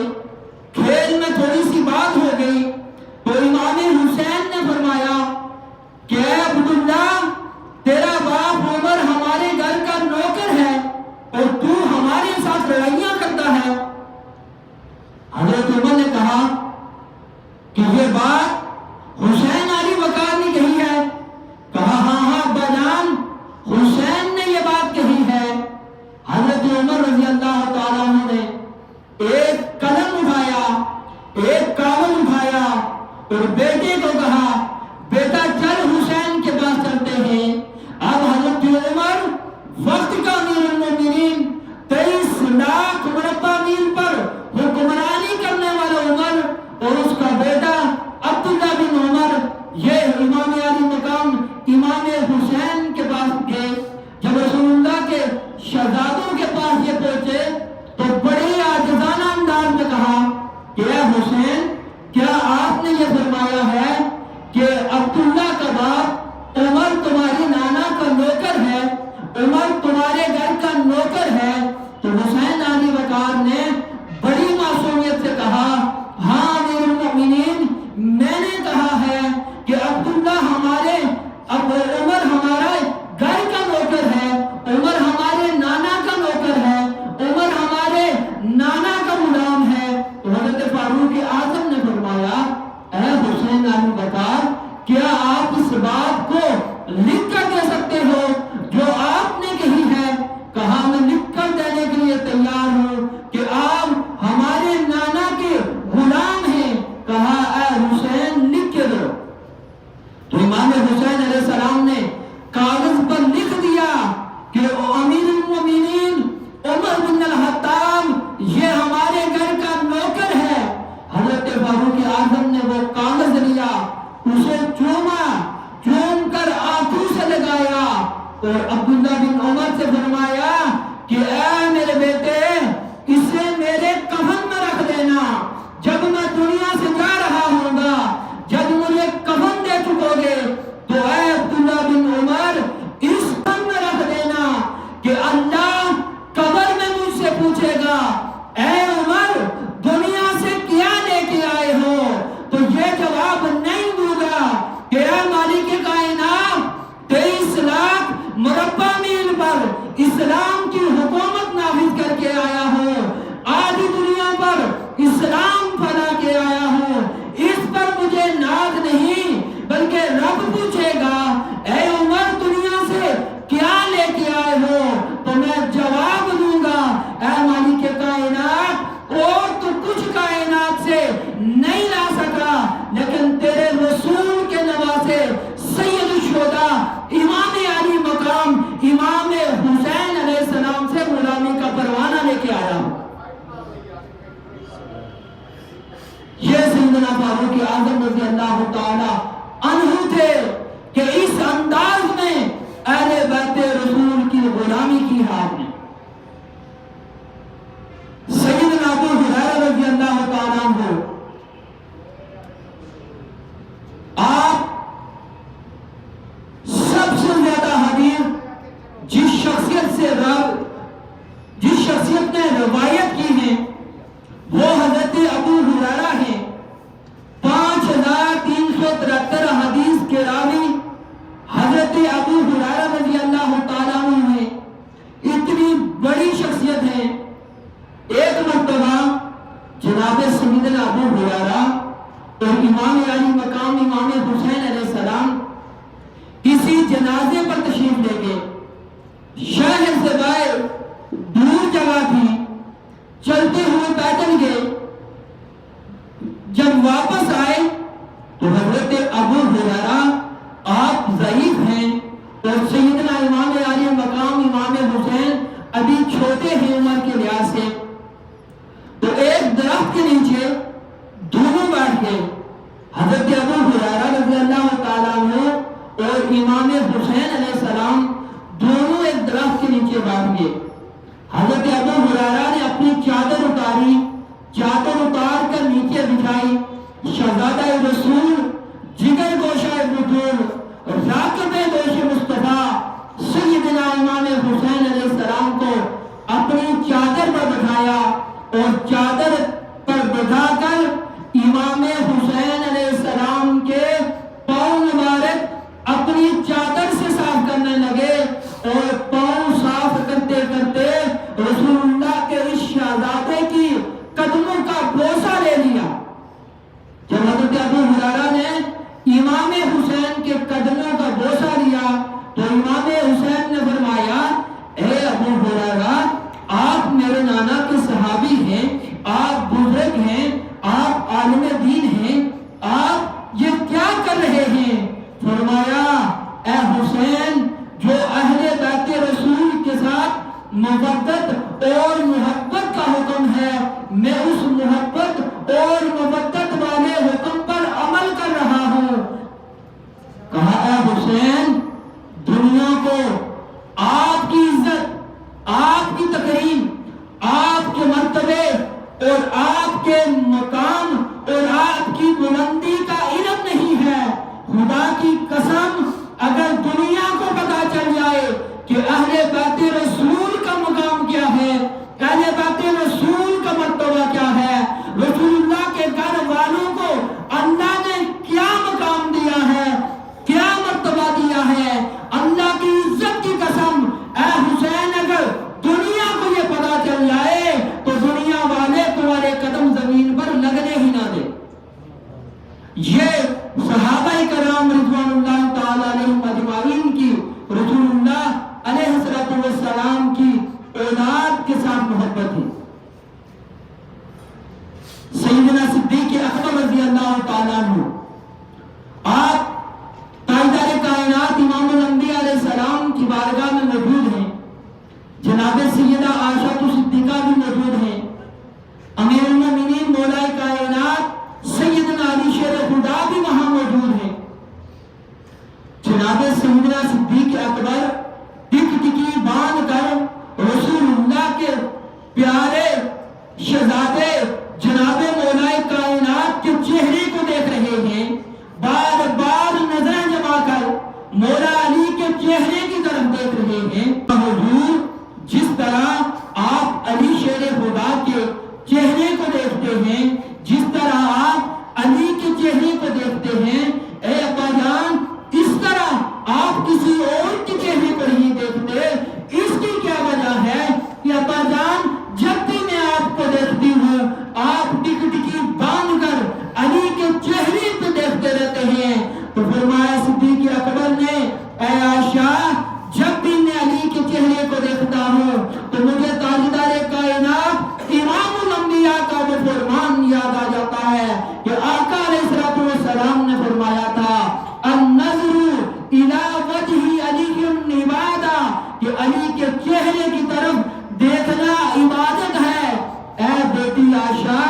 تو بیٹے کو کہا بیٹا چل حسین کے پاس چلتے ہیں۔ اب حضرت عمر وقت کا امیر المومنین 23 لاکھ مربع میل پر حکمرانی کرنے والا عمر اور اس کا بیٹا عبداللہ بن عمر یہ امام علی مقام امام حسین کے پاس گئے۔ جب رسول اللہ کے شہزادوں کے پاس یہ پہنچے تو بڑے عاجزانہ انداز میں کہا کہ اے حسین کیا آپ نے یہ فرمایا ہے کہ عبداللہ کا باپ عمر تمہاری نانا کا نوکر ہے، عمر تمہارے گھر کا نوکر ہے؟ تو حسین علی وقار نے بڑی معصومیت سے کہا ہاں امیر المؤمنین میں نے کہا ہے کہ عبداللہ ہمارے عمر ہمارا گھر کا نوکر ہے، عمر ہمارے نانا کا نوکر ہے، عمر ہمارے نانا کا غلام ہے۔ تو حضرت فاروق اعظم نے فرمایا اے حسین علی وقار کیا آپ اس بات کو لکھ کر دے سکتے ہو جو آپ نے کہی ہے؟ کہا میں لکھ کر دینے کے لیے تیار ہوں کہ آپ ہمارے نانا کے غلام ہیں۔ کہا اے حسین لکھ کے دو۔ تو امام حسین علیہ السلام نے کاغذ پر لکھ دیا کہ امیر المومنین عمر بن الخطاب یہ ہمارے گھر کا نوکر ہے۔ حضرت فاروق اعظم نے وہ کاغذ لیا، اسے چوما، چوم کر آنکھوں سے لگایا اور عبداللہ بن عمر سے فرمایا کہ اے میرے بیٹے اسے میرے کفن میں رکھ دینا، جب میں دنیا سے جا رہا ہوں گا جب مجھے کفن دے چکو گے تو اے عبداللہ بن عمر اس کفن میں رکھ دینا کہ اللہ قبر میں مجھ سے پوچھے گا اے عمر دنیا سے کیا لے کے آئے ہو؟ تو یہ جواب نہیں دوں گا کہ اے مالک کائنات 23 لاکھ مربع میل پر اسلام کی حکومت نافذ کر کے آیا ہوں، آدھی دنیا پر اسلام پھیلا کے آیا ہوں، اس پر مجھے ناز نہیں بلکہ رب پوچھے گا اے عمر دنیا سے کیا لے کے آئے ہو؟ تو میں جواب دوں گا اے مالک کائنات اور تو کچھ کائنات سے نہیں لا سکا لیکن تیرے رسول کے نواسے سید الشہداء امام علی مقام امام حسین علیہ السلام سے غلامی کا پروانہ لے کے آیا ہوں۔ یہ سیدنا فاروق اعظم رضی اللہ تعالی عنہ تھے کہ اس انداز میں اہل بیت رسول کی غلامی کی آپ نے۔ سیدنا ابو ہریرہ رضی اللہ تعالی عنہ آپ سب سے زیادہ حدیث جس شخصیت نے روایت کی ہے وہ حضرت ابو ہریرہ ہیں۔ 5373 حدیث کے راوی حضرت ابو ہریرہ رضی اللہ تعالیٰ عنہ ہیں۔ اتنی بڑی شخصیت ہے۔ ایک مرتبہ جناب سیدنا ابو ہریرہ اور امام علی مقام امام حسین علیہ السلام کسی جنازے پر تشریف لے گئے۔ شہر سے باہر دور جگہ تھی، چلتے ہوئے پیدل گئے۔ جب واپس آئے تو حضرت ابو ہریرہ آپ ضعیف ہیں اور سیدنا امام علی مقام امام حسین ابھی چھوٹے ہیں عمر کے لحاظ سے، تو ایک درخت کے نیچے دونوں بیٹھ گئے۔ حضرت ابو ہریرہ رضی اللہ تعالیٰ عنہ اور امام حسین علیہ السلام دونوں ایک درخت کے نیچے بیٹھ گئے۔ حضرت ابو ہریرہ نے اپنی چادر اتاری، چادر اتار کر نیچے بچھائی۔ شہزادہ رسول جگر گوشہ بطول راکب دوش مصطفیٰ سیدنا امام حسین علیہ السلام کو اپنی چادر پر بٹھایا اور چادر پر بٹھا کر امام حسین علیہ السلام کے پاؤں مبارک اپنی چادر سے صاف کرنے لگے اور پاؤں صاف کرتے کرتے رسول اللہ کے اس شہزادے کی قدموں کا بوسہ لے لیا۔ جب حضرت ابو ہریرہ نے امام حسین کے قدموں کا بوسہ لیا تو امام حسین نے فرمایا اے ابو ہریرہ آپ میرے نانا کے صحابی ہیں، آپ مودت اور محبت کا حکم ہے، میں اس محبت اور مودت والے حکم پر عمل کر رہا ہوں۔ کہا اے حسین، دنیا کو آپ کی عزت، آپ کی تکریم، آپ کے مرتبے اور آپ کے مقام اور آپ کی بلندی کا علم نہیں ہے۔ خدا کی قسم، اگر دنیا کو پتا چل جائے کہ اہل بیت رسول کا مقام کیا ہے، اہل بیت رسول کا مرتبہ کیا ہے، رسول اللہ کے گھر والوں کو اللہ نے کیا مقام دیا ہے، کیا مرتبہ دیا ہے، اللہ کی عزت کی قسم اے حسین، اگر دنیا کو یہ پتا چل جائے تو دنیا والے تمہارے قدم زمین پر لگنے ہی نہ دے۔ یہ صحابہ کرام رضوان اللہ تعالی علیہم اجمعین کی رسول اللہ علیہ السلام کی اولاد کے ساتھ محبت ہے۔ سیدنا صدیق اکبر رضی اللہ تعالیٰ عنہ، آپ تاجدار کائنات امام الانبیاء علیہ السلام کی بارگاہ میں موجود ہیں، جناب سیدہ عائشہ صدیقہ بھی موجود ہیں، امیر المومنین مولا کائنات سیدنا علی شیر خدا بھی وہاں موجود ہیں۔ جناب سیدنا صدیق اکبر ٹک ٹکی باندھ کر رسول اللہ کے پیارے شہزادے جناب مولا کائنات کے چہرے کو دیکھ رہے ہیں، بار بار نظریں جما کر مولا علی کے چہرے کی طرف دیکھ رہے ہیں۔ حضور، جس طرح آپ علی شیر خدا کے چہرے کو دیکھتے ہیں، جس طرح آپ علی کے چہرے کو دیکھتے ہیں، اے ابا جان، اس طرح آپ کسی اور کے چہرے کو نہیں دیکھتے۔ اس کی کیا وجہ ہے کہ ابا جان، جب بھی میں آپ کو دیکھتی ہوں، آپ ٹک ٹکی باندھ کر علی کے چہرے کو دیکھتے رہتے ہیں۔ تو فرمایا صدیق اکبر نے، اے عائشہ، جب بھی میں علی کے چہرے کو دیکھتا ہوں تو مجھے تاجدار کائنات امام الانبیاء کا وہ فرمان یاد آ جاتا ہے کہ آقا علیہ السلام نے فرمایا تھا، النظر الی وجہ علی عبادہ، کہ علی کے چہرے کی طرف دیکھنا عبادت ہے۔ اے بیٹی عائشہ،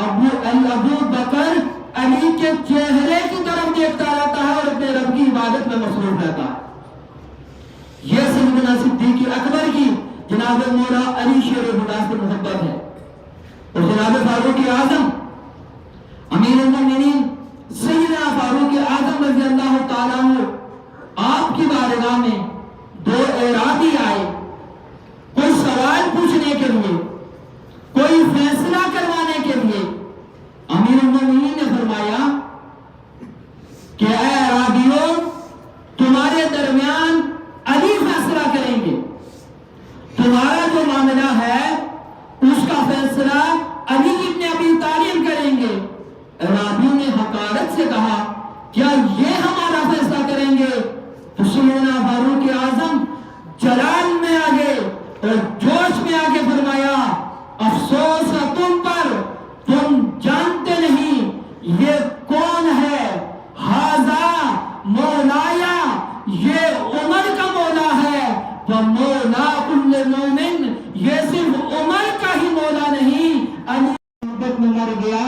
ابو بکر علی کے چہرے کی طرف دیکھتا رہتا ہے اور اپنے رب کی عبادت میں مصروف رہتا ہے۔ یہ سیدنا صدیق اکبر کی جناب مولا علی شیر خدا سے محبت ہے۔ اور جناب فاروق اعظم امیر المومنین سیدنا فاروق اعظم رضی اللہ تعالیٰ عنہ، آپ کی بارگاہ میں دو اعرابی آئے، کوئی سوال پوچھنے کے لیے، کوئی فیصلہ کروانے کے لیے۔ امیر المومنین نے فرمایا کہ اے اعرابیوں، تمہارے درمیان علی فیصلہ کریں گے، تمہارا جو معاملہ ہے اس کا فیصلہ علی ابن ابی طالب کریں گے۔ اعرابیوں نے حقارت سے کہا، کیا یہ ہمارا فیصلہ کریں گے؟ تو سیدنا فاروق اعظم جلال میں آگے اور جوش میں آگے فرمایا، افسوس ہے تم پر، تم جانتے نہیں یہ کون ہے، ہاذا مولایا، یہ عمر کا مولا ہے، ومولا کل مومن، یہ صرف عمر کا ہی مولا نہیں، علی محبت میں مر گیا،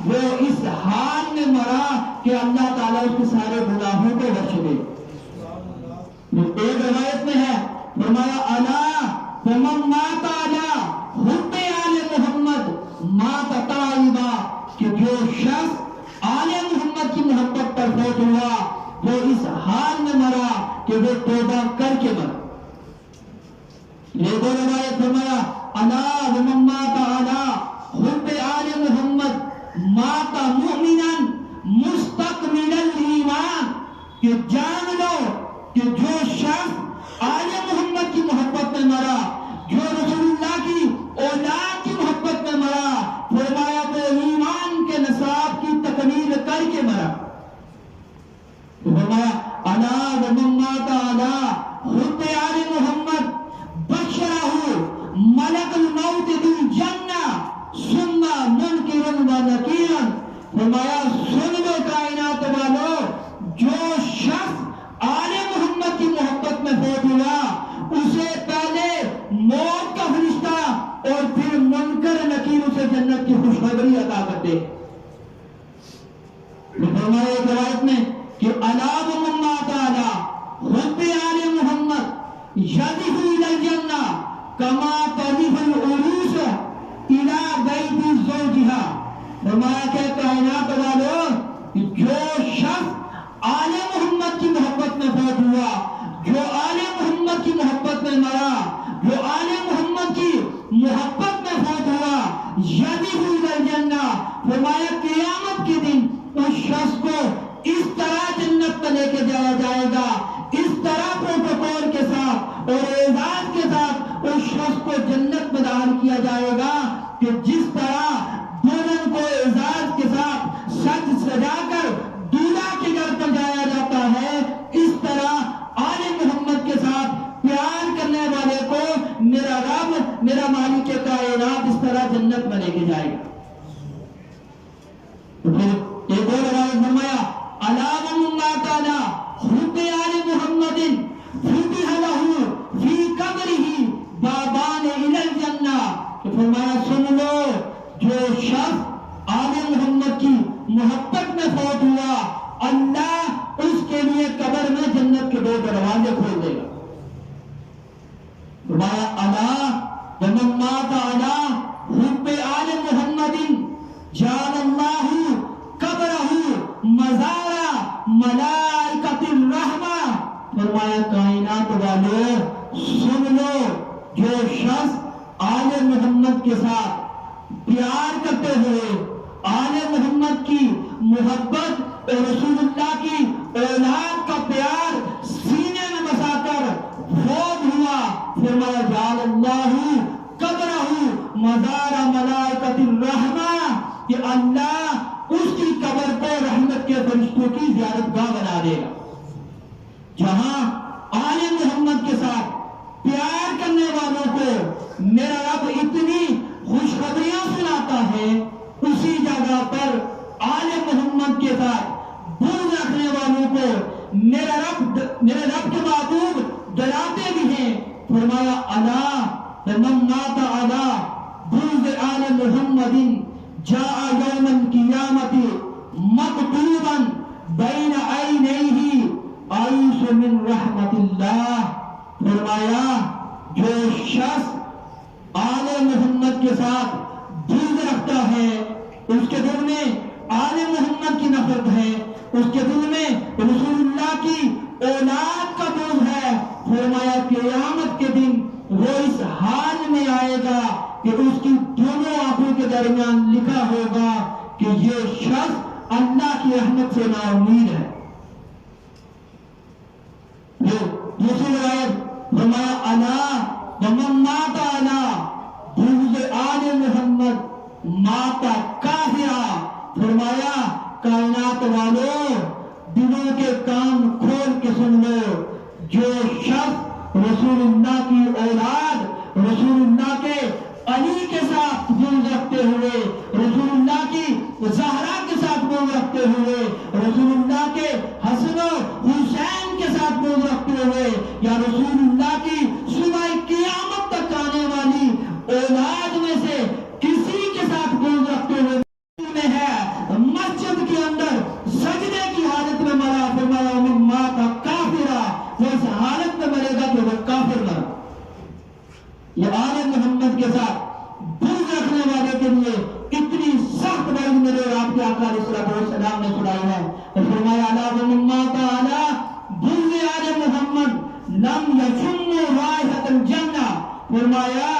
وہ اس حال میں مرا کہ اللہ تعالیٰ اس کے سارے گناہوں کو بخش دے۔ ایک روایت میں ہے، فرمایا الا فمن مات علی حب آل محمد مات تائبا، کہ جو شخص آل محمد کی محبت پر فوت ہوا وہ اس حال میں مرا کہ وہ توبہ کر کے مرا۔ یہ دو روایت فرمایا الا ومن مات علی حب آل محمد مات مؤمنا مستقبل الایمان، کہ جان لو کہ جو شخص آل محمد کی محبت میں مرا، جو رسول اللہ کی اولاد کی محبت میں مرا، فرمایا وہ ایمان کے نصاب کی تکمیل کر کے مرا۔ فرمایا الا ومن مات علی حب آل محمد بشرہ ملک الموت بالجنہ ثم منکر و نکیر، فرمایا سن لو کائنات والو، جو شخص آل محمد کی محبت میں فوت ہوا اسے پہلے موت اور پھر منکر نکیر اسے جنت کی خوشخبری عطا کرتے. فرمایا ایک روایت میں کہ الا ومما تعالی حب آل محمد یذف الی الجنہ کما تذف العروس الی بیت زوجها. فرمایا کہ کائنات والوں جو شخص آل محمد کی محبت میں فوت ہوا، جو آل محمد کی محبت میں مرا، جو آل محمد کی محبت میں فوت ہوا، یذف الی الجنہ. فرمایا قیامت کے دن اس شخص کو اس طرح جنت میں لے کے جایا جائے گا، اس طرح پروٹوکول کے ساتھ اور اعزاز کے ساتھ اس شخص کو جنت میں داخل کیا جائے گا کہ جس طرح دلہن کو اعزاز کے ساتھ سج سجا کر دولہا کے گھر پر جایا جاتا ہے، اس طرح آل محمد کے ساتھ پیار کرنے والے کو میرا رب، میرا مالک کائنات اس طرح جنت میں لے کے جائے گا. پھر ایک اور روایت فرمایا الا ومما تعالی حب آل محمد فتح له فی قبرہ بابان الی الجنہ. کہ فرمایا سن لو جو شخص آل محمد کی محبت میں فوت ہوا، اللہ اس کے لیے قبر میں جنت کے 2 دروازے کھول دے گا. فرمایا الا ومما تعالی حب آل محمد جعل اللہ قبرہ مزار ملائکۃ الرحمہ. فرمایا کائنات والوں سن لو جو شخص آل محمد کے ساتھ پیار کرتے ہوئے آل محمد کی محبت اور رسول اللہ کی اولاد کا پیار سینے میں بسا کر فوت ہوا، فرمایا جعل اللہ قبرہ مزار ملائکۃ الرحمہ کہ اللہ اس کی قبر کو رحمت کے فرشتوں کی زیارت گاہ بنا دے گا. جہاں آل محمد کے ساتھ پیار کرنے والوں کو میرا رب اتنی خوشخبریاں سناتا ہے، اسی جگہ پر آل محمد کے ساتھ بغض رکھنے والوں کو میرے رب کے محبوب ڈراتے بھی ہیں. فرمایا الا ومن مات علی بغض آل محمد جاء یوم القیامت مکتوبا بین عینیہ ایس من رحمت اللہ. فرمایا جو شخص آل محمد کے ساتھ بغض رکھتا ہے، اس کے دل میں آل محمد کی نفرت ہے، اس کے دل میں رسول اللہ کی اولاد کا بغض ہے. فرمایا قیامت کے دن وہ اس حال میں آئے گا کہ اس کی دونوں آنکھوں کے درمیان لکھا ہوگا کہ یہ شخص اللہ کی رحمت سے نا امید ہے. دوسری روایت فرمایا الا ومن مات علی بغض آل محمد مات کافرا. فرمایا کائنات والوں دلوں کے کان کھول کے سن لو، جو شخص رسول اللہ کی اولاد، رسول اللہ کے علی کے ساتھ بغض رکھتے ہوئے، رسول اللہ کی زہرا کے ساتھ بغض رکھتے ہوئے، رسول اللہ کے حسن و حسین کے ساتھ بغض رکھتے ہوئے، یا رسول اللہ کی صبح قیامت تک آنے والی اولاد میں سے کسی کے ساتھ بغض رکھتے ہوئے میں ہے، مسجد کے اندر سجدے کی حالت میں مرا. فرمایا من مات کافرا، وہ اس حالت میں مرے گا کہ وہ کافر مرا. یہ آل محمد کے ساتھ بغض رکھنے والے کے لیے اتنی سخت بات میرے اور آپ کے آقا علیہ الصلوۃ والسلام نے سنائی ہے. فرمایا الا ومن مات علی بغض آل محمد لم یشم رائحۃ الجنہ. فرمایا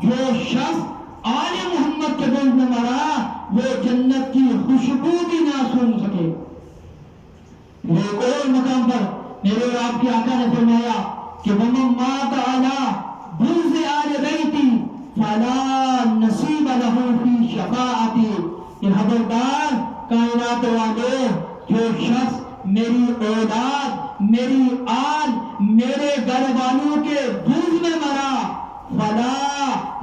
جو شخص آل محمد کے بغض میں مرا وہ جنت کی خوشبو بھی نہ سون سکے. ایک اور مقام پر میرے اور آپ کے آقا نے فرمایا کہ ومن مات علی بغض آل بیتی فلا نصیب له فی شفاعتی. کہ خبردار کائنات والوں جو شخص میری اولاد، میری آل، میرے گھر والوں کے بغض میں مرا، فلا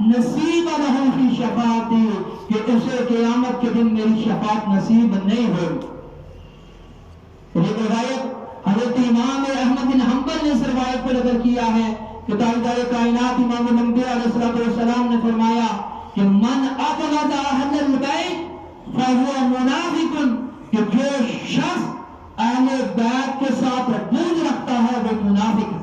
نصیب له فی شفاعتی، کہ اسے قیامت کے دن میری شفاعت نصیب نہیں ہوگی. ایک روایت حضرت امام احمد بن حنبل نے اس روایت پر نقل کیا ہے کہ تاجدار کائنات امام الانبیاء علیہ الصلوۃ والسلام نے فرمایا ابغض اہل البیت فهو منافق، کہ جو شخص اہل بیت کے ساتھ بغض رکھتا ہے وہ منافق ہے۔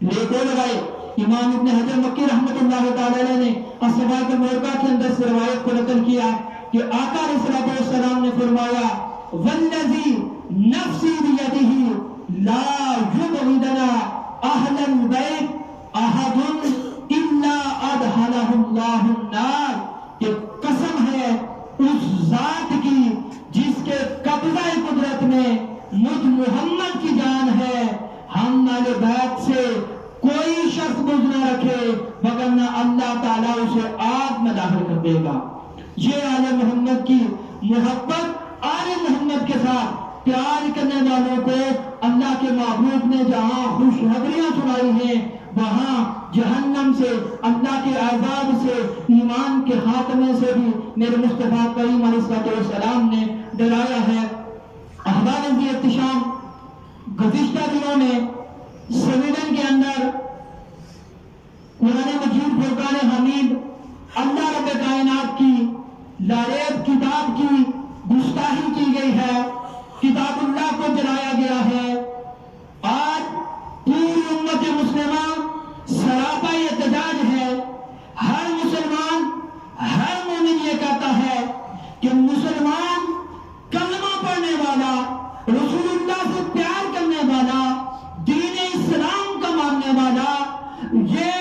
لیکن لگائے امام ابن حجر مکی رحمت اللہ تعالی نے الصواعق المربع کے اندر سے روایت کو نقل کیا کہ آقا علیہ السلام نے فرمایا والذی نفسی بیدہ لا یبغضنا اہل البیت احد الا ادخلہ اللہ النار، کہ قسم ہے اس ذات کی جس کے قبضہ قدرت میں مجھ محمد کی جان ہے، ہم اہل بیت سے کوئی شخص بغض نہ رکھے وگرنہ اللہ تعالیٰ اسے آگ میں داخل کر دے گا۔ یہ آل محمد کی محبت، آل محمد کے ساتھ پیار کرنے والوں کو اللہ کے محبوب نے جہاں خوشخبریاں سنائی ہیں وہاں جہنم سے، اللہ کے عذاب سے، ایمان کے خاتمے سے بھی میرے مصطفیٰ کریم علیہ السلام نے ڈرایا ہے۔ احباب کی احتشام، گزشتہ دنوں میں سویڈن کے اندر قرآن مجید فرقان حمید اللہ رب کائنات کی لاریب کتاب کی گستاخی کی گئی ہے، کتاب اللہ کو جلایا گیا ہے۔ آج پوری امت مسلمہ سراپا احتجاج ہے۔ ہر مسلمان، ہر مومن یہ کہتا ہے کہ مسلمان کلمہ پڑھنے والا، رسول اللہ سے پیار کرنے والا، دین اسلام کا ماننے والا، یہ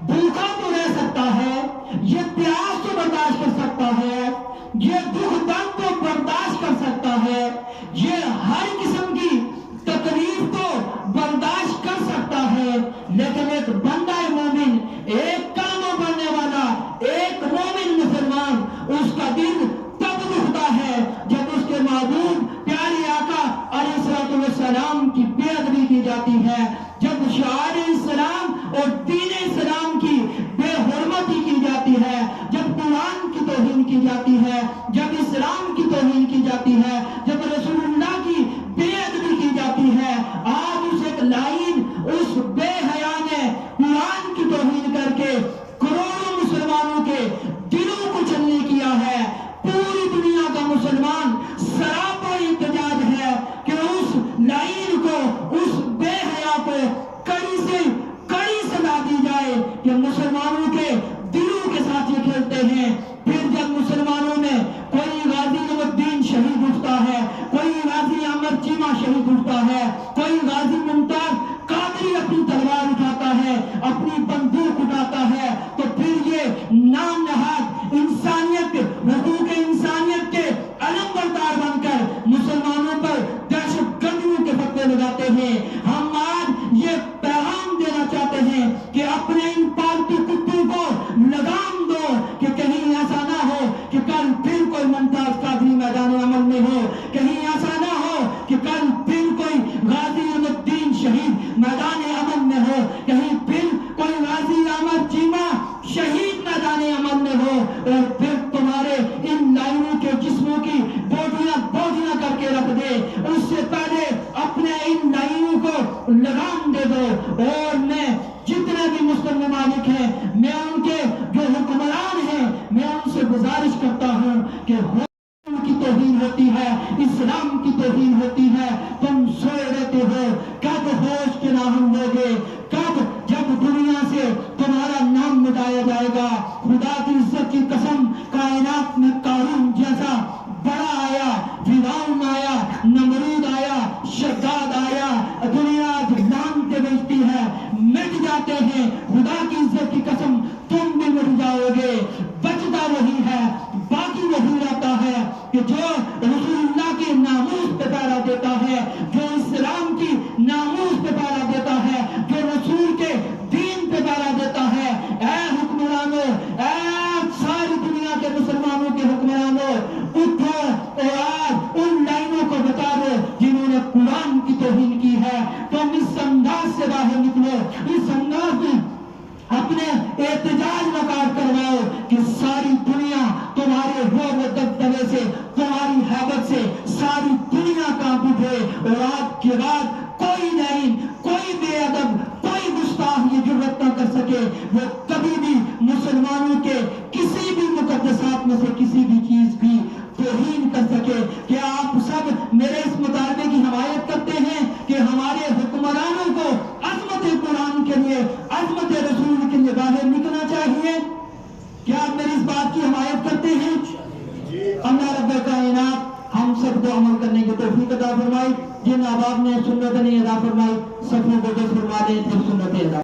بھوکا تو رہ سکتا ہے، یہ پیاس تو برداشت کر سکتا ہے، یہ دکھ درد تو برداشت کر سکتا ہے، یہ ہر قسم کی تکلیف تو برداشت کر سکتا ہے، لیکن ایک بندہ مومن، ایک کلمہ پڑھنے والا، ایک مومن مسلمان، اس کا دل تب دکھتا ہے جب اس کے معبود پیارے آقا علیہ السلام کی بے ادبی کی جاتی ہے، جب شعائر اسلام اور دین اسلام کی بے حرمتی کی جاتی ہے، جب قرآن کی توہین کی جاتی ہے، جب اسلام کی توہین کی جاتی ہے، جب رسول اللہ کی بے ادبی کی جاتی ہے۔ آج اس ایک لائن، اس بے حیا نے قرآن کی توہین کر کے کروڑوں مسلمانوں کے دلوں کو چلنے کیا ہے۔ پوری دنیا کا مسلمان سراپا احتجاج ہے کہ اس لائن کو، اس بے حیا کو کڑی سے کڑی سزا دی جائے کہ مسلمانوں کے دلوں کے ساتھ یہ کھیلتے ہیں۔ پھر جب مسلمانوں میں کوئی غازی نعیم الدین شہید اٹھتا ہے، کوئی غازی احمد چیمہ شہید اٹھتا ہے، کوئی غازی ممتاز قادری اپنی تلوار اٹھاتا ہے، اپنی بندوق اٹھاتا ہے، تو پھر یہ نام نہاد انسانیت، حقوق انسانیت کے علم بردار بن کر مسلمانوں پر دہشت گردیوں کے فتوے لگاتے ہیں۔ ہم آج یہ پیغام دینا چاہتے ہیں کہ اپنے ان پالتو کتوں کو لگام دو کہ کہیں ایسا نہ ہو کہ کل پھر کوئی ممتاز قادری میدان عمل میں ہو، کہیں ایسا نہ ہو کہ کل پھر کوئی غازی نعیم الدین شہید میدان عمل میں ہو، کہیں پھر کوئی غازی احمد چیمہ شہید میدان عمل میں ہو، اور پھر تمہارے ان لائنوں کے جسموں کی بوٹیاں کر کے رکھ دے۔ اس سے پہلے اپنے ان لائنوں کو لگام دے دو۔ اور میں جتنے بھی مسلم ممالک ہیں، میں ان کے جو حکمران ہیں، میں ان سے گزارش کرتا ہوں کہ کی توہین ہوتی ہے، اسلام کی توہین ہوتی ہے، تم سوئے رہتے ہو، کب ہوش کے ناہم ہوگے، کب جب دنیا سے تمہارا نام مٹایا جائے گا۔ خدا کی عزت کی قسم، کائنات میں قارون جیسا بڑا آیا، فرعون آیا، نمرود آیا، شداد آیا، دنیا لعنتیں بھیجتی ہے، مٹ جاتے ہیں۔ خدا کی عزت کی قسم تم بھی مٹ جاؤ گے، بچتا وہی ہے، باقی وہی رہتا ہے کہ جو رسول اللہ کی ناموس پہ پہرا دیتا ہے، جو اسلام کی ناموس پہ پہرا دیتا ہے، جو رسول کے دین پہ پہرا دیتا ہے۔ اے حکمرانوں، اے ساری دنیا کے مسلمانوں کے حکمرانوں، اٹھو اور آج ان لائنوں کو بتا دو جنہوں نے قرآن کی توہین کی ہے۔ تم اس انداز سے باہر نکلو، اس انداز میں اپنے احتجاج مقام کرواؤ کہ ساری دنیا تمہارے رعب و دبدبے سے، تمہاری ہیبت سے ساری دنیا کانپ اٹھے، اور آج کے بعد کوئی لائن، کوئی بے ادب، کوئی گستاخ یہ جرات نہ کر سکے وہ کبھی بھی مسلمانوں کے کسی بھی خدمت رسول کے لیے باہر نکلنا چاہیے. کیا آپ میری اس بات کی حمایت کرتے ہیں؟ اللہ رب کائنات ہم سب کو عمل کرنے کی توفیق عطا فرمائے. جن احباب نے سنت نہیں ادا فرمائی، صفوں کو جو فرما دے پھر سنت ادا